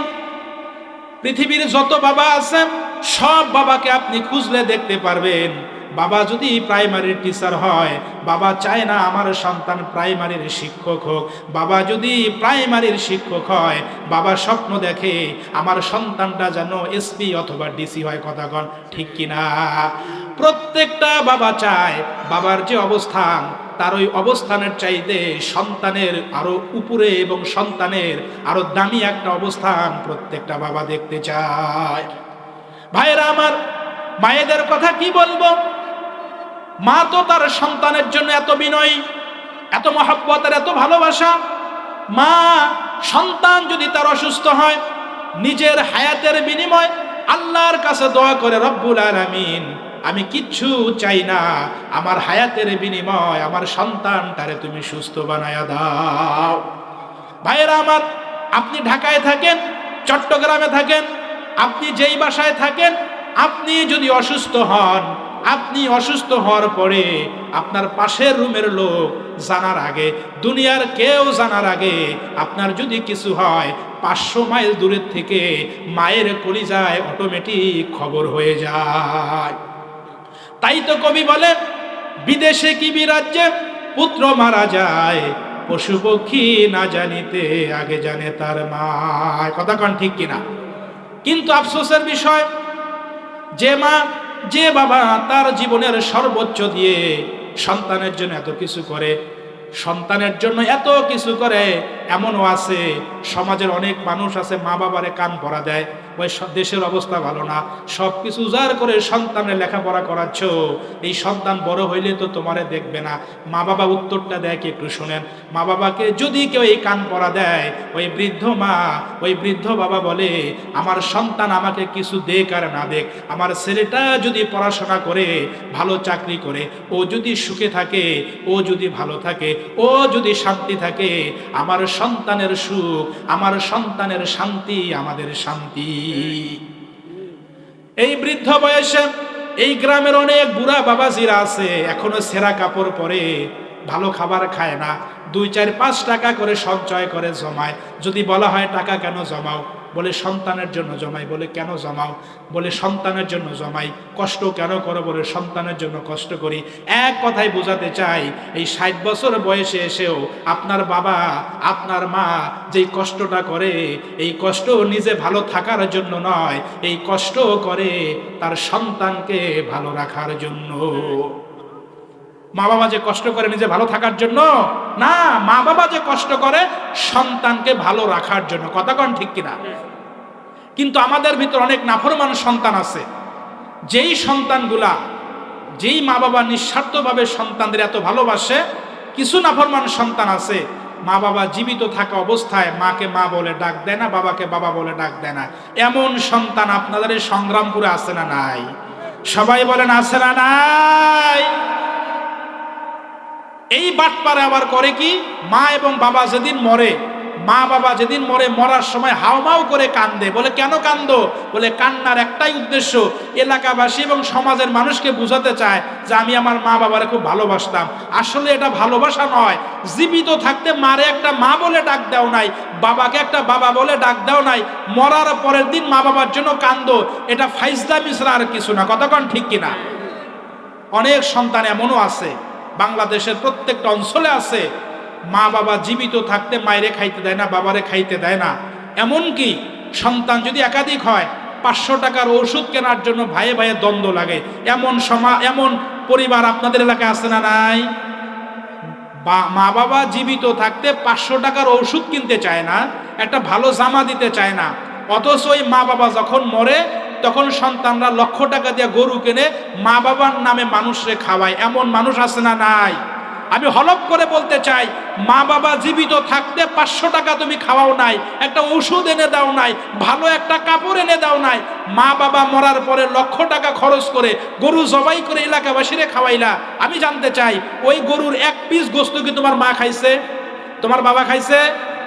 পৃথিবীর যত বাবা আছেন, সব বাবাকে আপনি খুঁজলে দেখতে পারবেন, বাবা যদি প্রাইমারির টিচার হয়, বাবা চায় না আমার সন্তান প্রাইমারির শিক্ষক হোক। বাবা যদি প্রাইমারির শিক্ষক হয়, বাবা স্বপ্ন দেখে আমার সন্তানটা যেন এসপি অথবা ডিসি হয়। কথা কন ঠিক কিনা? প্রত্যেকটা বাবা চায় বাবার যে অবস্থান, তার ওই অবস্থানের চাইতে সন্তানের আরো উপরে এবং সন্তানের আরো দামি একটা অবস্থান প্রত্যেকটা বাবা দেখতে চায়। ভাইরা আমার, মায়েদের কথা কি বলবো? মা তো তার সন্তানের জন্য এত বিনয়ী, এত মহব্বত আর এত ভালোবাসা। মা সন্তান যদি তার অসুস্থ হয়, নিজের হায়াতের বিনিময় আল্লাহর কাছে দোয়া করে, রব্বুল আলামিন, আমি কিচ্ছু চাই না, আমার হায়াতের বিনিময় আমার সন্তানটারে তুমি সুস্থ বানায়া দাও। ভাইয়েরা আমার, আপনি ঢাকায় থাকেন, চট্টগ্রামে থাকেন, আপনি যেই বাসায় থাকেন, আপনি যদি অসুস্থ হন, আপনি অসুস্থ হওয়ার পরে আপনার পাশের রুমের লোক জানার আগে, দুনিয়ার কেউ জানার আগে, আপনার যদি কিছু হয়, 500 মাইল দূরের থেকে মায়ের কলিজায় অটোমেটিক খবর হয়ে যায়। তাই তো কবি বলে, বিদেশে কি বিরাজ্যে পুত্র মারা যায়, পশু পক্ষী না জানিতে আগে জানে তার মা। কথা কন ঠিক কিনা? কিন্তু আফসোসের বিষয়, যে মা, যে বাবা তার জীবনের সর্বোচ্চ দিয়ে সন্তানের জন্য এত কিছু করে, সন্তানের জন্য এত কিছু করে। এমনও আছে, সমাজের অনেক মানুষ আছে মা বাবারে কান পরা দেয়, ওই দেশের অবস্থা ভালো না, সব কিছু উজাড় করে সন্তানের লেখাপড়া করাচ্ছ, এই সন্তান বড় হইলে তো তোমারে দেখবে না। মা বাবা উত্তরটা দেয় কি একটু শোনেন। মা বাবাকে যদি কেউ এই কান পরা দেয়, ওই বৃদ্ধ মা, ওই বৃদ্ধ বাবা বলে, আমার সন্তান আমাকে কিছু দেখ আর না দেখ, আমার ছেলেটা যদি পড়াশোনা করে, ভালো চাকরি করে, ও যদি সুখে থাকে, ও যদি ভালো থাকে, ও যদি শান্তি থাকে, আমার সন্তানের সুখ, আমার সন্তানের শান্তি, আমাদের শান্তি। এই বৃদ্ধ বয়সে এই গ্রামের অনেক বুড়া বাবাজিরা আছে, এখনো ছেঁড়া কাপড় পরে, ভালো খাবার খায় না, 2, 4, 5 টাকা করে সঞ্চয় করে জমায়। যদি বলা হয় টাকা কেন জমাও, বলে সন্তানের জন্য জমাই। বলে কেন জমাও, বলে সন্তানের জন্য জমাই। কষ্ট কেন করো, বলে সন্তানের জন্য কষ্ট করি। এক কথায় বোঝাতে চাই, এই 60 বছর বয়সে এসেও আপনার বাবা, আপনার মা যেই কষ্টটা করে, এই কষ্ট নিজে ভালো থাকার জন্য নয়, এই কষ্ট করে তার সন্তানকে ভালো রাখার জন্য। মা বাবা যে কষ্ট করে নিজে ভালো থাকার জন্য না, মা বাবা যে কষ্ট করে সন্তানকে ভালো রাখার জন্য। কথা কোন ঠিক কিনা? কিন্তু আমাদের ভিতর অনেক নাফরমান সন্তান আছে, যেই সন্তানগুলা, যেই মা বাবা নিঃস্বার্থভাবে সন্তানদের এত ভালোবাসে। কিছু নাফরমান সন্তান আছে, মা বাবা জীবিত থাকা অবস্থায় মাকে মা বলে ডাক দেয় না, বাবাকে বাবা বলে ডাক দেয় না। এমন সন্তান আপনাদের এই সংগ্রামপুরে আছে না নাই? সবাই বলেন আছে না নাই? এই বাটপারে আবার করে কি, মা এবং বাবা যেদিন মরে, মা বাবা যেদিন মরে, মরার সময় হাউমাউ করে কান্দে। বলে কেন কান্দো? বলে কান্নার একটাই উদ্দেশ্য, এলাকাবাসী এবং সমাজের মানুষকে বুঝাতে চায় যে আমি আমার মা বাবারে খুব ভালোবাসতাম। আসলে এটা ভালোবাসা নয়। জীবিত থাকতে মারে একটা মা বলে ডাক দাও নাই, বাবাকে একটা বাবা বলে ডাক দাও নাই, মরার পরের দিন মা বাবার জন্য কান্দো। এটা ফাইজলামি ছাড়া আর কিছু না। কতক্ষণ ঠিক কিনা? অনেক সন্তান এমনও আছে, বাংলাদেশের প্রত্যেকটা অঞ্চলে আছে, মা বাবা জীবিত থাকতে মায়েরে খাইতে দেয় না, বাবারে খাইতে দেয় না। এমনকি সন্তান যদি একাধিক হয়, 500 টাকার ওষুধ কেনার জন্য ভাইয়ে ভাইয়ে দ্বন্দ্ব লাগে। এমন পরিবার আপনাদের এলাকায় আছে না নাই? মা বাবা জীবিত থাকতে 500 টাকার ওষুধ কিনতে চায় না, একটা ভালো জামা দিতে চায় না, অথচ ওই মা বাবা যখন মরে তখন সন্তানরা লক্ষ টাকা দিয়ে গরু কিনে মা বাবার নামে মানুষরে খাওয়ায়। এমন মানুষ আছে না নাই? আমি হলফ করে বলতে চাই, মা বাবা জীবিত থাকতে 500 টাকা তুমি খাওয়াও নাই, একটা ওষুধ এনে দাও নাই, ভালো একটা কাপড় এনে দাও নাই। মা বাবা মরার পরে লক্ষ টাকা খরচ করে গরু জবাই করে এলাকাবাসীরে খাওয়াইলা। আমি জানতে চাই, ওই গরুর 1 পিস গোস্ত কি তোমার মা খাইছে? তোমার বাবা খাইছে?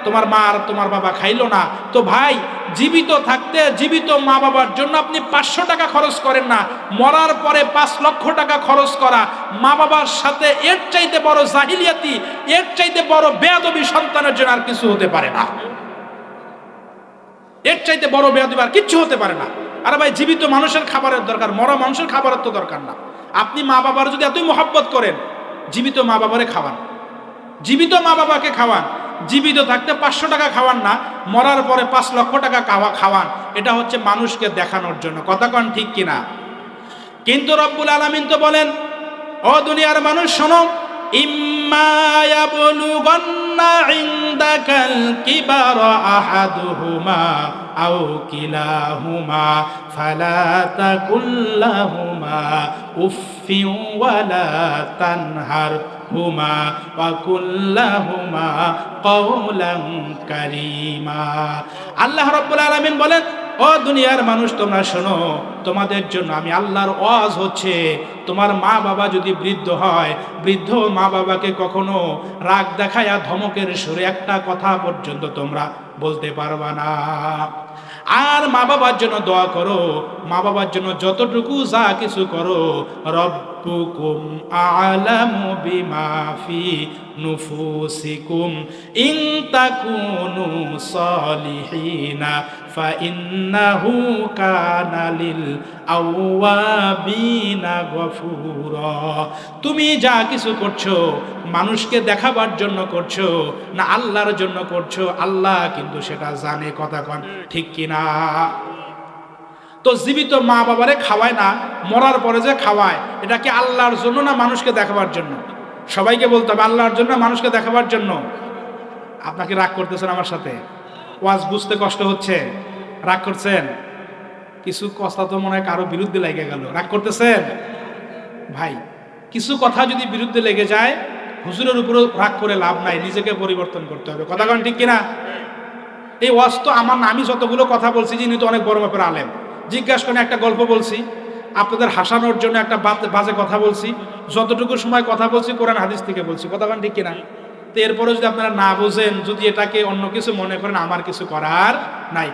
তোমার মা আর তোমার বাবা খাইলো না। তো ভাই, জীবিত থাকতে জীবিত মা বাবার জন্য আপনি 500 টাকা খরচ করেন না, মরার পরে 5 লক্ষ টাকা খরচ করা মা বাবার সাথে এর চাইতে বড় জাহিলিয়াতি, এর চাইতে বড় বেয়াদবি সন্তানের জন্য আর কিছু হতে পারে না। এর চাইতে বড় বেয়াদবি আর কিচ্ছু হতে পারে না। আরে ভাই, জীবিত মানুষের খাবারের দরকার, মরা মানুষের খাবারের তো দরকার না। আপনি মা বাবার যদি এতই মহব্বত করেন, জীবিত মা বাবারে খাওয়ান, জীবিত মা বাবাকে খাওয়ান। জীবিত থাকতে 500 টাকা খাওয়ান না, মরার পরে 5 লক্ষ টাকা খাওয়ান। এটা হচ্ছে মানুষকে দেখানোর জন্য। কথা কন ঠিক কিনা? কিন্তু রব্বুল আলামিন তো বলেন, ও দুনিয়ার মানুষ শোনো, ইম্মা ইয়াবলুগান্না ইনদাকাল কিবারা আহাদুহুমা আও কিলাহুমা ফালা তাকুল্লাহুমা উফফিন ওয়ালা তানহারহুমা ওয়া কুল্লাহুমা কাওলান কারীমা। আল্লাহ রাব্বুল আলামিন বলেন, ও দুনিয়ার মানুষ তোমরা শোনো, তোমাদের জন্য আমি আল্লাহর ওয়াজ হচ্ছে, তোমার মা বাবা যদি বৃদ্ধ হয়, বৃদ্ধ মা বাবাকে কখনো রাগ দেখায়া ধমকের সুরে একটা কথা পর্যন্ত তোমরা বলতে পারবা না। আর মা বাবার জন্য দোয়া করো, মা বাবার জন্য যতটুকু যা কিছু করো, রব্বুকুম আ'লামু বিমা ফি নুফুসিকুম ইন তাকুনু সালিহিনা ফাইন্নাহু কানা লিল আওয়াবিনা গফুরা। তুমি যা কিছু করছো মানুষকে দেখাবার জন্য করছো না আল্লাহর জন্য করছো, আল্লাহ কিন্তু সেটা জানে। কথা কন ঠিক কিনা? তো জীবিত মা বাবারে খাওয়ায় না, মরার পরে যে খাওয়ায়, এটা কি আল্লাহর জন্য না মানুষকে দেখাবার জন্য? সবাইকে বলতে হবে আল্লাহর জন্য, মানুষকে দেখাবার জন্য। আপনাকে রাগ করতেছেন আমার সাথে? ওয়াজ বুঝতে কষ্ট হচ্ছে? রাগ করছেন? কিছু কথা তো মনে হয় কারো বিরুদ্ধে লেগে গেল, রাগ করতেছেন? ভাই, কিছু কথা যদি বিরুদ্ধে লেগে যায়, হুজুরের উপরও রাগ করে লাভ নাই, নিজেকে পরিবর্তন করতে হবে। কথা কন ঠিক কিনা? এই ওয়াজ তো আমার না, আমি যতগুলো কথা বলছি, যিনি তো অনেক বড় মাপের আলেম, জিজ্ঞাসা করে একটা গল্প বলছি, আপনাদের হাসানোর জন্য একটা বাজে কথা বলছি, যতটুকু সময় কথা বলছি কোরআন হাদিস থেকে বলছি। কথা কন ঠিক কিনা? তো এরপরে যদি আপনারা না বোঝেন, যদি এটাকে অন্য কিছু মনে করেন, আমার কিছু করার নাই।